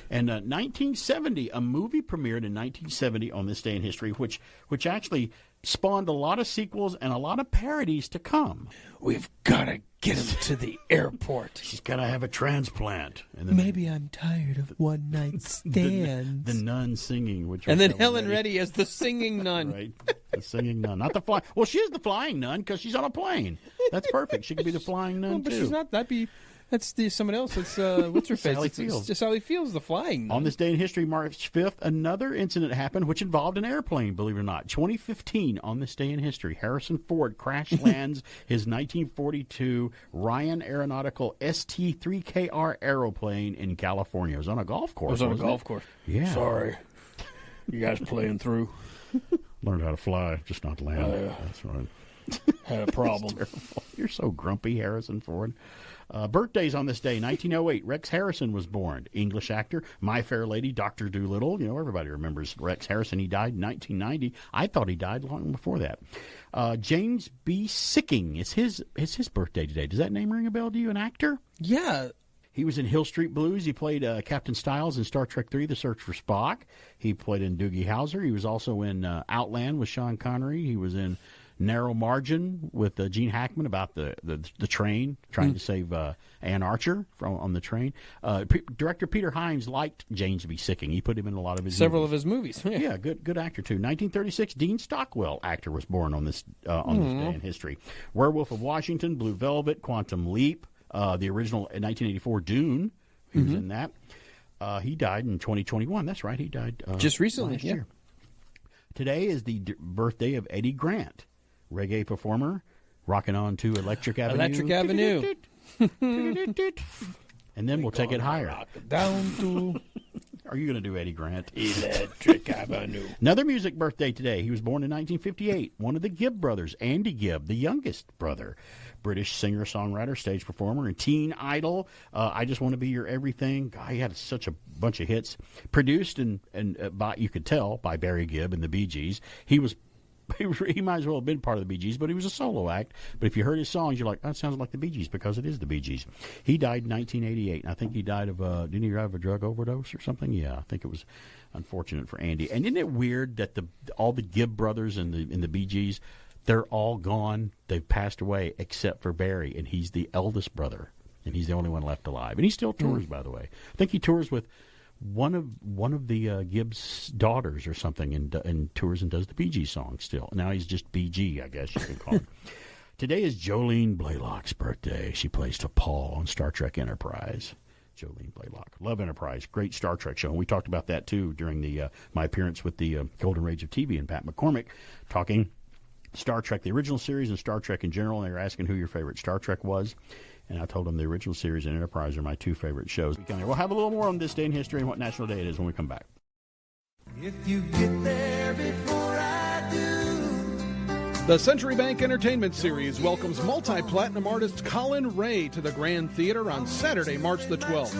Speaker 4: And 1970, a movie premiered in 1970 on this day in history, which actually spawned a lot of sequels and a lot of parodies to come.
Speaker 11: We've got to get him to the airport.
Speaker 4: She's got to have a transplant. And
Speaker 11: then maybe I'm tired of one night stands.
Speaker 4: The nun singing.
Speaker 11: And then Helen Reddy as the singing nun.
Speaker 4: Right. The singing nun. Not the flying. Well, she is the flying nun because she's on a plane. That's perfect. She could be the flying nun,
Speaker 11: but
Speaker 4: too.
Speaker 11: She's not. That's someone else. It's what's her face?
Speaker 4: Sally Fields.
Speaker 11: It's just Sally Fields, the flying nun.
Speaker 4: On this day in history, March 5th, another incident happened which involved an airplane, believe it or not. 2015, on this day in history, Harrison Ford crash lands his 1942 Ryan Aeronautical ST-3KR aeroplane in California. It was on a golf course.
Speaker 11: It was on a golf course.
Speaker 4: Yeah.
Speaker 11: Sorry. You guys playing through?
Speaker 4: Learned how to fly, just not land. That's right.
Speaker 11: Had a problem.
Speaker 4: You're so grumpy, Harrison Ford. Birthdays on this day, 1908, Rex Harrison was born. English actor, My Fair Lady, Dr. Dolittle. You know, everybody remembers Rex Harrison. He died in 1990. I thought he died long before that. James B. Sicking, it's his birthday today. Does that name ring a bell to you, an actor?
Speaker 11: Yeah.
Speaker 4: He was in Hill Street Blues. He played Captain Styles in Star Trek III, The Search for Spock. He played in Doogie Howser. He was also in Outland with Sean Connery. He was in Narrow Margin with Gene Hackman about the train, trying to save Ann Archer on the train. Director Peter Hyams liked James B. Sicking. He put him in a lot of his
Speaker 11: Several
Speaker 4: movies.
Speaker 11: of his movies.
Speaker 4: Yeah, good actor, too. 1936, Dean Stockwell, actor, was born on this day in history. Werewolf of Washington, Blue Velvet, Quantum Leap, the original 1984 Dune. He was in that. He died in 2021. That's right. He died
Speaker 11: just recently.
Speaker 4: Last year. Today is the birthday of Eddie Grant, reggae performer, rocking on to Electric Avenue.
Speaker 11: Electric Avenue.
Speaker 4: And then we'll take it higher.
Speaker 11: Down to...
Speaker 4: Are you going to do Eddie Grant?
Speaker 11: Electric Avenue.
Speaker 4: Another music birthday today. He was born in 1958. One of the Gibb brothers, Andy Gibb, the youngest brother. British singer-songwriter, stage performer, and teen idol. I Just Want to Be Your Everything. God, he had such a bunch of hits. Produced and by, you could tell, by Barry Gibb and the Bee Gees. He might as well have been part of the Bee Gees, but he was a solo act. But if you heard his songs, you're like, oh, that sounds like the Bee Gees, because it is the Bee Gees. He died in 1988, and I think he died of, didn't he die of a drug overdose or something? Yeah, I think it was unfortunate for Andy. And isn't it weird that all the Gibb brothers and the Bee Gees, they're all gone. They've passed away, except for Barry, and he's the eldest brother, and he's the only one left alive. And he still tours, by the way. I think he tours with one of the Gibbs' daughters or something, and tours and does the Bee Gees songs still. Now he's just BG, I guess you can call him. Today is Jolene Blaylock's birthday. She plays T'Pol on Star Trek Enterprise. Jolene Blaylock. Love Enterprise. Great Star Trek show. And we talked about that, too, during my appearance with the Golden Age of TV and Pat McCormick, talking Star Trek, the original series, and Star Trek in general. And they were asking who your favorite Star Trek was. And I told him the original series and Enterprise are my two favorite shows. We'll have a little more on this day in history and what national day it is when we come back.
Speaker 1: If you get there before I do.
Speaker 7: The Century Bank Entertainment Series welcomes multi-platinum artist Colin Ray to the Grand Theater on Saturday, March the 12th.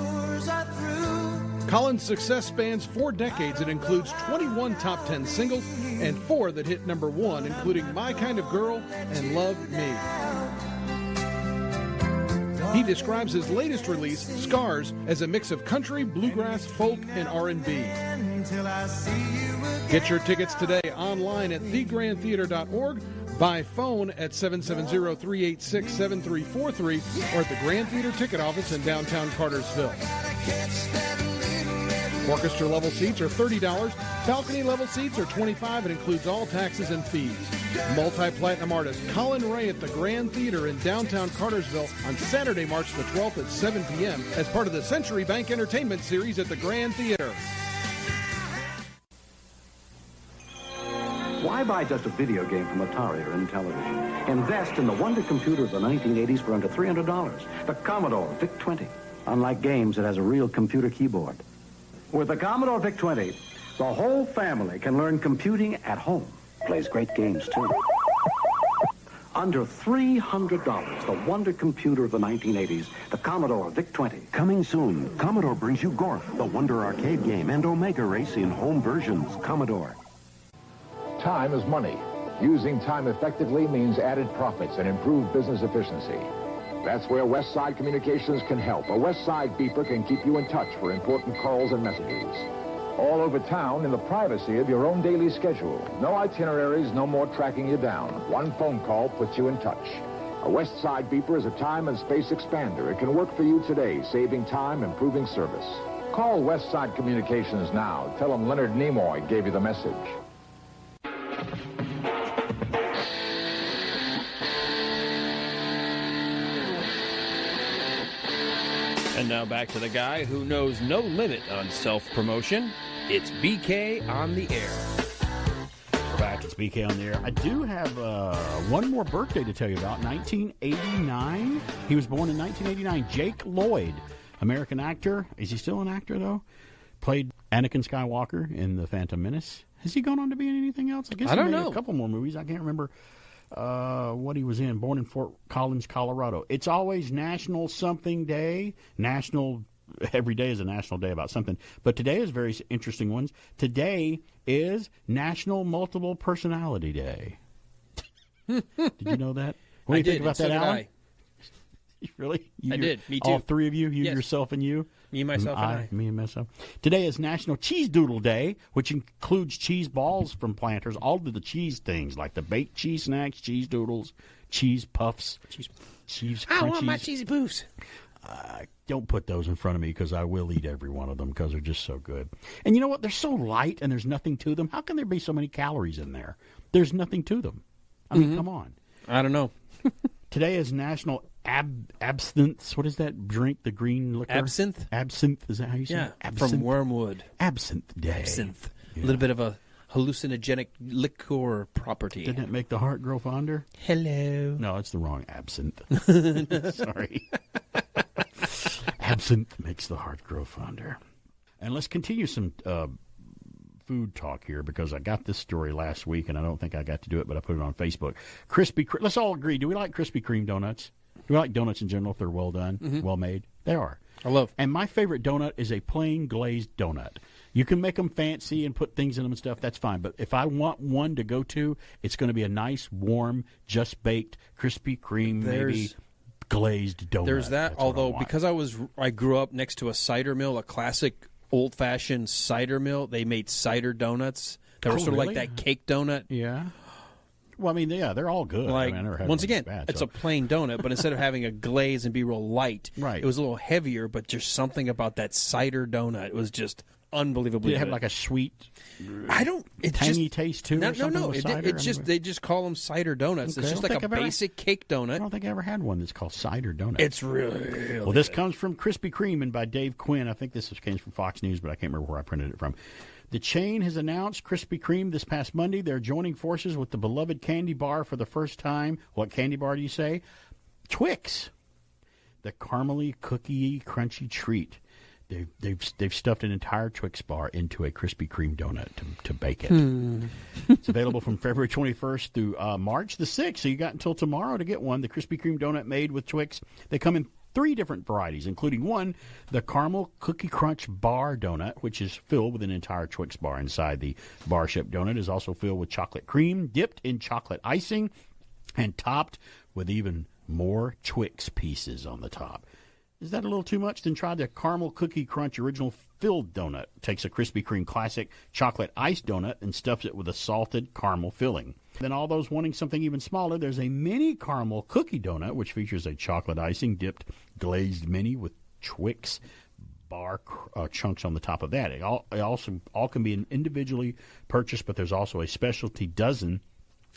Speaker 7: Colin's success spans 4 decades. It includes 21 top 10 singles and 4 that hit number 1, including My Kind of Girl and Love Me. He describes his latest release, Scars, as a mix of country, bluegrass, folk, and R&B. Get your tickets today online at thegrandtheater.org, by phone at 770-386-7343, or at the Grand Theater ticket office in downtown Cartersville. Orchestra level seats are $30. Balcony level seats are $25 and includes all taxes and fees. Multi-platinum artist Colin Ray at the Grand Theater in downtown Cartersville on Saturday, March the 12th at 7 p.m. as part of the Century Bank Entertainment Series at the Grand Theater.
Speaker 25: Why buy just a video game from Atari or Intellivision? Invest in the wonder computer of the 1980s for under $300. The Commodore VIC-20. Unlike games, it has a real computer keyboard. With the Commodore VIC-20, the whole family can learn computing at home. Plays great games, too. Under $300, the wonder computer of the 1980s, the Commodore VIC-20. Coming soon, Commodore brings you Gorf, the wonder arcade game, and Omega Race in home versions. Commodore.
Speaker 20: Time is money. Using time effectively means added profits and improved business efficiency. That's where Westside Communications can help. A Westside beeper can keep you in touch for important calls and messages. All over town in the privacy of your own daily schedule. No itineraries, no more tracking you down. One phone call puts you in touch. A Westside beeper is a time and space expander. It can work for you today, saving time, improving service. Call Westside Communications now. Tell them Leonard Nimoy gave you the message.
Speaker 11: And now back to the guy who knows no limit on self-promotion. It's BK on the air.
Speaker 4: We're back. It's BK on the air. I do have one more birthday to tell you about. 1989. He was born in 1989. Jake Lloyd, American actor. Is he still an actor, though? Played Anakin Skywalker in The Phantom Menace. Has he gone on to be in anything else? I guess
Speaker 11: I don't
Speaker 4: he made
Speaker 11: know.
Speaker 4: A couple more movies. I can't remember what he was in. Born in Fort Collins, Colorado. It's always National Something Day. Every day is a national day about something. But today is very interesting ones. Today is National Multiple Personality Day. Did you know that? What do you think about that, Alan? Really?
Speaker 11: I did. Me too.
Speaker 4: All three of you? You,
Speaker 11: yes.
Speaker 4: Yourself, and you?
Speaker 11: Me, myself, and I.
Speaker 4: Me and myself. Today is National Cheese Doodle Day, which includes cheese balls from Planters, all of the cheese things, like the baked cheese snacks, cheese doodles, cheese puffs, cheese crunchies.
Speaker 11: I want my cheesy poofs.
Speaker 4: Don't put those in front of me because I will eat every one of them because they're just so good. And you know what? They're so light and there's nothing to them. How can there be so many calories in there? There's nothing to them. I mean, come on.
Speaker 11: I don't know.
Speaker 4: Today is National Absinthe. What is that drink? The green liquor?
Speaker 11: Absinthe?
Speaker 4: Absinthe. Is that how you say it? Absinthe.
Speaker 11: From Wormwood.
Speaker 4: Absinthe Day.
Speaker 11: Absinthe.
Speaker 4: Yeah.
Speaker 11: A little bit of a hallucinogenic liquor property.
Speaker 4: Didn't it make the heart grow fonder?
Speaker 11: Hello.
Speaker 4: No, it's the wrong absinthe. Sorry. Absinthe makes the heart grow fonder. And let's continue some food talk here because I got this story last week and I don't think I got to do it, but I put it on Facebook. Let's all agree. Do we like Krispy Kreme donuts? Do we like donuts in general if they're well done, well made? They are.
Speaker 11: I love.
Speaker 4: And my favorite donut is a plain glazed donut. You can make them fancy and put things in them and stuff. That's fine. But if I want one to go to, it's going to be a nice, warm, just baked Krispy Kreme, maybe glazed donut.
Speaker 11: There's that.
Speaker 4: That's
Speaker 11: although because I grew up next to a cider mill, a classic old-fashioned cider mill. They made cider donuts. They were sort of like that cake donut.
Speaker 4: Yeah. Well, I mean, yeah, they're all good.
Speaker 11: Like,
Speaker 4: I never had
Speaker 11: once
Speaker 4: one
Speaker 11: again,
Speaker 4: bad,
Speaker 11: it's
Speaker 4: so.
Speaker 11: a plain donut, but instead of having a glaze and be real light,
Speaker 4: right.
Speaker 11: It was a little heavier, but just something about that cider donut. It was just unbelievably
Speaker 4: Did it have
Speaker 11: good.
Speaker 4: like a sweet,
Speaker 11: tangy
Speaker 4: taste too?
Speaker 11: No. It's just they just call them cider donuts.
Speaker 4: Okay.
Speaker 11: It's just like a basic cake donut.
Speaker 4: I don't think I ever had one that's called cider donut.
Speaker 11: It's really
Speaker 4: well. This comes from Krispy Kreme and by Dave Quinn. I think this came from Fox News, but I can't remember where I printed it from. The chain has announced Krispy Kreme this past Monday. They're joining forces with the beloved candy bar for the first time. What candy bar do you say? Twix. the caramely, cookie, crunchy treat. They've stuffed an entire Twix bar into a Krispy Kreme donut to bake it. It's available from February 21st through March the 6th, so you got until tomorrow to get one. The Krispy Kreme donut made with Twix. They come in 3 different varieties, including one, the Caramel Cookie Crunch Bar Donut, which is filled with an entire Twix bar inside. The bar-shaped donut is also filled with chocolate cream, dipped in chocolate icing, and topped with even more Twix pieces on the top. Is that a little too much? Then try the Caramel Cookie Crunch Original Filled Donut. Takes a Krispy Kreme Classic chocolate iced donut and stuffs it with a salted caramel filling. Then all those wanting something even smaller, there's a mini caramel cookie donut, which features a chocolate icing dipped glazed mini with Twix bar chunks on the top of that. It also can be individually purchased, but there's also a specialty dozen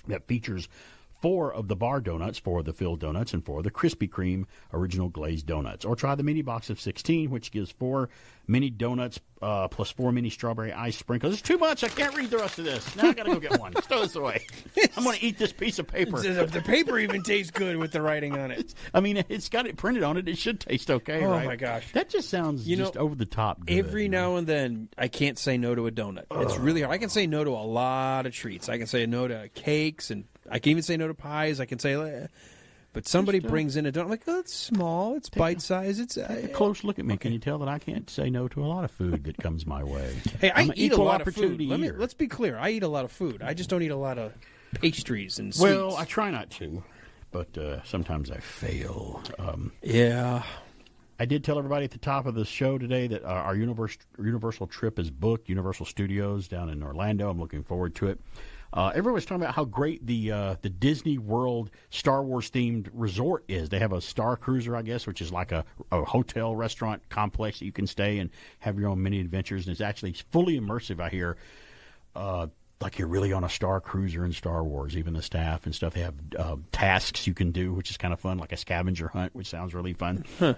Speaker 4: that features 4 of the bar donuts, 4 of the filled donuts, and 4 of the Krispy Kreme original glazed donuts. Or try the mini box of 16, which gives 4 mini donuts plus 4 mini strawberry ice sprinkles. It's too much. I can't read the rest of this. Now I got to go get one. Throw this away. I'm going to eat this piece of paper.
Speaker 11: The paper even tastes good with the writing on it.
Speaker 4: I mean, it's got it printed on it. It should taste okay, right?
Speaker 11: Oh, my gosh.
Speaker 4: That just sounds just over the top good.
Speaker 11: Every now and then, I can't say no to a donut. It's really hard. I can say no to a lot of treats. I can say no to cakes, and I can even say no to pies. I can say... But somebody brings in a donut. I'm like, oh, it's small. It's bite-sized. It's
Speaker 4: a close look at me. Okay. Can you tell that I can't say no to a lot of food that comes my way?
Speaker 11: Hey, I eat a lot of food.
Speaker 4: Eater.
Speaker 11: Let's be clear. I eat a lot of food. I just don't eat a lot of pastries and sweets.
Speaker 4: Well, I try not to, but sometimes I fail.
Speaker 11: Yeah.
Speaker 4: I did tell everybody at the top of the show today that our Universal trip is booked, Universal Studios down in Orlando. I'm looking forward to it. Everyone's talking about how great the Disney World Star Wars themed resort is. They have a Star Cruiser, I guess, which is like a hotel restaurant complex that you can stay and have your own mini adventures. And it's actually fully immersive, I hear. Like you're really on a Star Cruiser in Star Wars, even the staff and stuff. They have tasks you can do, which is kind of fun, like a scavenger hunt, which sounds really fun.
Speaker 11: Huh.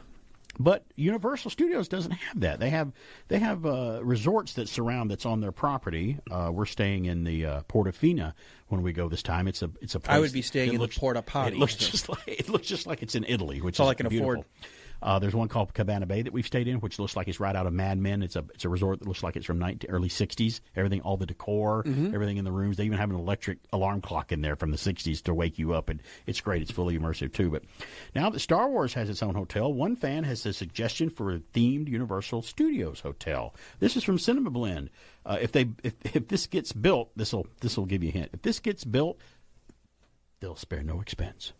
Speaker 4: But Universal Studios doesn't have that. They have resorts that surround that's on their property. We're staying in the Portofino when we go this time. It's a place.
Speaker 11: I would be staying in the Porta Potty.
Speaker 4: It looks just like it's in Italy, which
Speaker 11: it's all
Speaker 4: is
Speaker 11: I can
Speaker 4: beautiful.
Speaker 11: afford.
Speaker 4: There's one called Cabana Bay that we've stayed in, which looks like it's right out of Mad Men. It's a resort that looks like it's from early 60s. Everything, all the decor, everything in the rooms. They even have an electric alarm clock in there from the 60s to wake you up, and it's great. It's fully immersive, too. But now that Star Wars has its own hotel, one fan has a suggestion for a themed Universal Studios hotel. This is from Cinema Blend. If this gets built, this will give you a hint. If this gets built, they'll spare no expense.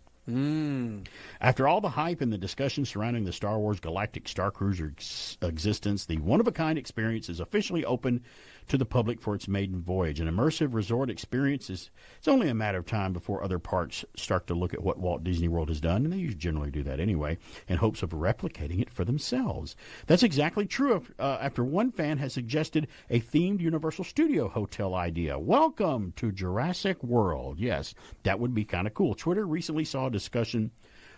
Speaker 4: After all the hype and the discussion surrounding the Star Wars Galactic Star Cruiser existence, the one-of-a-kind experience is officially open to the public for its maiden voyage. An immersive resort experience it's only a matter of time before other parks start to look at what Walt Disney World has done, and they generally do that anyway, in hopes of replicating it for themselves. That's exactly true after one fan has suggested a themed Universal Studio hotel idea. Welcome to Jurassic World. Yes, that would be kind of cool. Twitter recently saw a discussion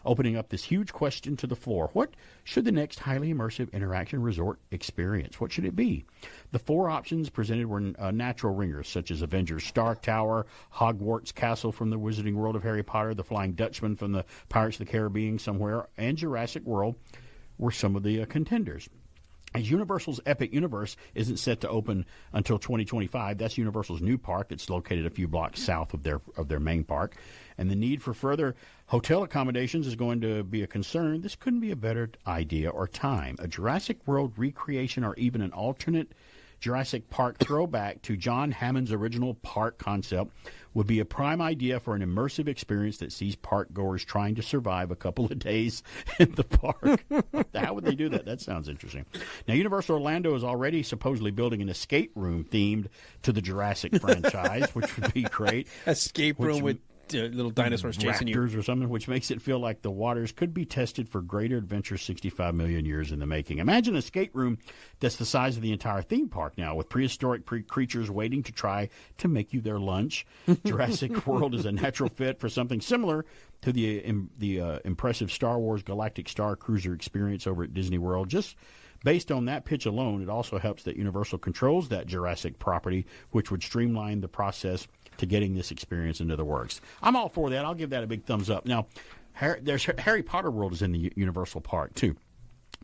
Speaker 4: opening up this huge question to the floor. What should the next highly immersive interaction resort experience? What should it be? The 4 options presented were natural ringers, such as Avengers Stark Tower, Hogwarts Castle from the Wizarding World of Harry Potter, the Flying Dutchman from the Pirates of the Caribbean somewhere, and Jurassic World were some of the contenders. As Universal's Epic Universe isn't set to open until 2025, that's Universal's new park that's located a few blocks south of their main park, and the need for further hotel accommodations is going to be a concern. This couldn't be a better idea or time. A Jurassic World recreation or even an alternate Jurassic Park throwback to John Hammond's original park concept would be a prime idea for an immersive experience that sees park goers trying to survive a couple of days in the park. How would they do that? That sounds interesting. Now, Universal Orlando is already supposedly building an escape room themed to the Jurassic franchise, which would be great.
Speaker 11: Escape room with little dinosaurs chasing you.
Speaker 4: Raptors or something, which makes it feel like the waters could be tested for greater adventure 65 million years in the making. Imagine an escape room that's the size of the entire theme park now, with prehistoric creatures waiting to try to make you their lunch. Jurassic World is a natural fit for something similar to the impressive Star Wars Galactic Star Cruiser experience over at Disney World. Just based on that pitch alone, it also helps that Universal controls that Jurassic property, which would streamline the process to getting this experience into the works. I'm all for that. I'll give that a big thumbs up. Now, Harry Potter World is in the Universal Park too.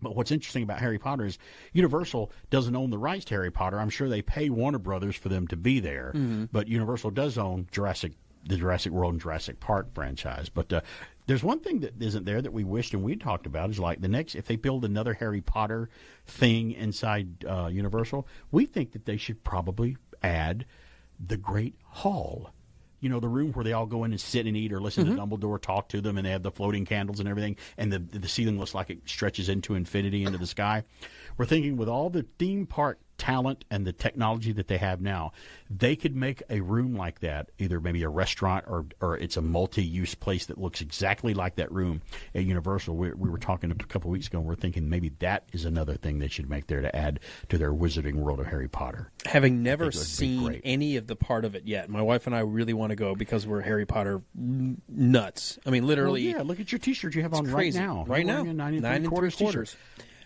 Speaker 4: But what's interesting about Harry Potter is Universal doesn't own the rights to Harry Potter. I'm sure they pay Warner Brothers for them to be there, but Universal does own the Jurassic World and Jurassic Park franchise. But there's one thing that isn't there that we wished and we talked about is like if they build another Harry Potter thing inside Universal, we think that they should probably add the Great Hall. You know, the room where they all go in and sit and eat or listen to Dumbledore talk to them, and they have the floating candles and everything, and the ceiling looks like it stretches into infinity, into the sky. We're thinking with all the theme park talent and the technology that they have now, they could make a room like that, either maybe a restaurant or it's a multi-use place that looks exactly like that room at Universal. We were talking a couple of weeks ago, and we're thinking maybe that is another thing they should make there to add to their Wizarding World of Harry Potter.
Speaker 11: Having never seen any of the part of it yet, my wife and I really want to go because we're Harry Potter nuts. I mean, literally.
Speaker 4: Well, yeah, look at your T-shirt you have on
Speaker 11: crazy.
Speaker 4: Right now.
Speaker 11: Right now.
Speaker 4: 9
Speaker 11: 3/4
Speaker 4: T-shirt.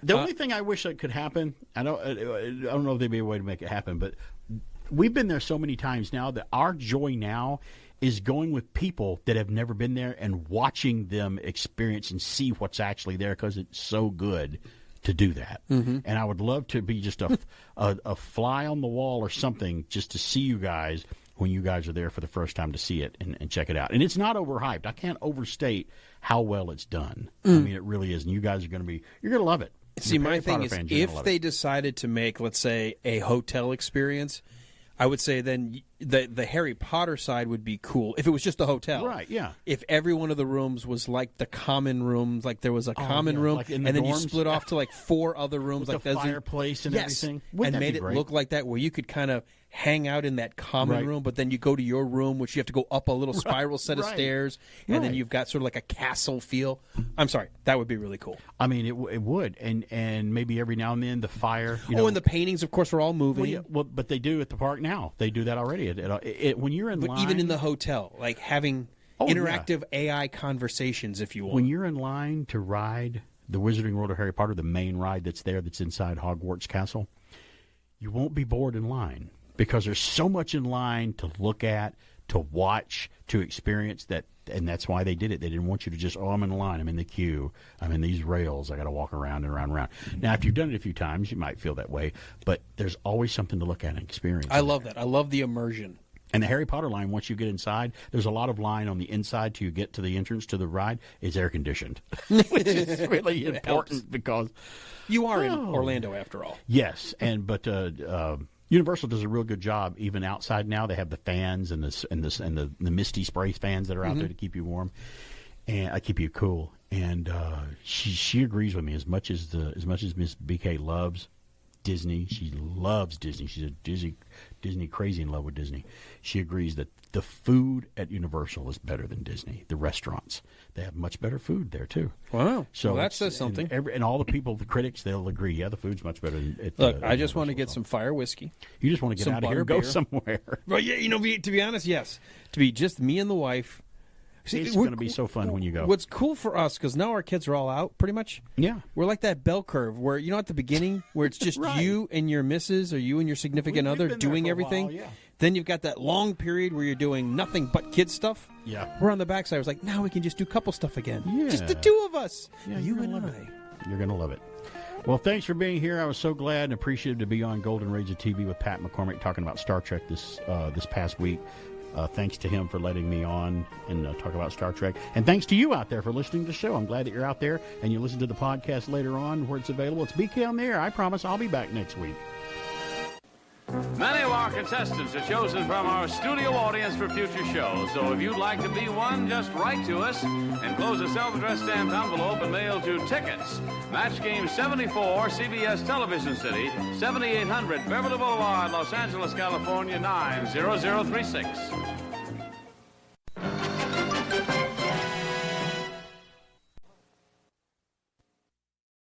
Speaker 4: The only thing I wish that could happen, I don't know if there'd be a way to make it happen, but we've been there so many times now that our joy now is going with people that have never been there and watching them experience and see what's actually there because it's so good to do that. And I would love to be just a fly on the wall or something just to see you guys when you guys are there for the first time to see it and check it out. And it's not overhyped. I can't overstate how well it's done. I mean, it really is. And you guys are going to love it.
Speaker 11: See, my thing is, if they decided to make, let's say, a hotel experience, I would say then the Harry Potter side would be cool if it was just a hotel.
Speaker 4: Right, yeah.
Speaker 11: If every one of the rooms was like the common rooms, like there was a common room,
Speaker 4: like
Speaker 11: and
Speaker 4: the
Speaker 11: then you
Speaker 4: dorms.
Speaker 11: split off to like 4 other rooms.
Speaker 4: With
Speaker 11: like
Speaker 4: the fireplace and everything. Wouldn't
Speaker 11: and
Speaker 4: that
Speaker 11: made
Speaker 4: be
Speaker 11: it
Speaker 4: great?
Speaker 11: look like that, where you could kind of hang out in that common room, but then you go to your room, which you have to go up a little spiral set of stairs, and then you've got sort of like a castle feel. I'm sorry, that would be really cool.
Speaker 4: I mean, it would, and maybe every now and then the fire.
Speaker 11: And the paintings, of course, are all moving.
Speaker 4: But they do at the park now. They do that already. When you're in line,
Speaker 11: even in the hotel, like having interactive AI conversations, if you want.
Speaker 4: When you're in line to ride the Wizarding World of Harry Potter, the main ride that's inside Hogwarts Castle, you won't be bored in line. Because there's so much in line to look at, to watch, to experience that, and that's why they did it. They didn't want you to just, I'm in line, I'm in the queue, I'm in these rails, I got to walk around and around and around. Now, if you've done it a few times, you might feel that way, but there's always something to look at and experience.
Speaker 11: I love that. I love the immersion.
Speaker 4: And the Harry Potter line, once you get inside, there's a lot of line on the inside till you get to the entrance to the ride. It's air conditioned, which is really important because
Speaker 11: you are in Orlando after all.
Speaker 4: Yes, but Universal does a real good job even outside now. They have the fans and the misty spray fans that are out there to keep you warm and keep you cool. And she agrees with me as much as Miss BK loves Disney. She loves Disney. She's a Disney crazy in love with Disney. She agrees that the food at Universal is better than Disney. The restaurants, they have much better food there too.
Speaker 11: Wow!
Speaker 4: So
Speaker 11: that says something.
Speaker 4: And all the people, the critics, they'll agree. Yeah, the food's much better.
Speaker 11: Look, I just want to get some fire whiskey.
Speaker 4: You just want to get out of here and go somewhere.
Speaker 11: Well, yeah, to be honest, yes. To be just me and the wife. See,
Speaker 4: it's going to be so fun when you go.
Speaker 11: What's cool for us, because now our kids are all out, pretty much.
Speaker 4: Yeah.
Speaker 11: We're like that bell curve where, at the beginning, where it's just you and your missus or you and your significant other doing everything.
Speaker 4: While, yeah.
Speaker 11: Then you've got that long period where you're doing nothing but kid stuff.
Speaker 4: Yeah.
Speaker 11: We're on the backside. I was like, now we can just do couple stuff again.
Speaker 4: Yeah.
Speaker 11: Just the two of us.
Speaker 4: Yeah,
Speaker 11: you and I.
Speaker 4: You're going to love it. Well, thanks for being here. I was so glad and appreciative to be on Golden Rage of TV with Pat McCormick talking about Star Trek this past week. Thanks to him for letting me on and talk about Star Trek. And thanks to you out there for listening to the show. I'm glad that you're out there and you listen to the podcast later on where it's available. It's BK on the Air. I promise I'll be back next week.
Speaker 2: Many of our contestants are chosen from our studio audience for future shows. So if you'd like to be one, just write to us, enclose a self-addressed stamped envelope, and mail to Tickets, Match Game 74, CBS Television City, 7800 Beverly Boulevard, Los Angeles, California, 90036.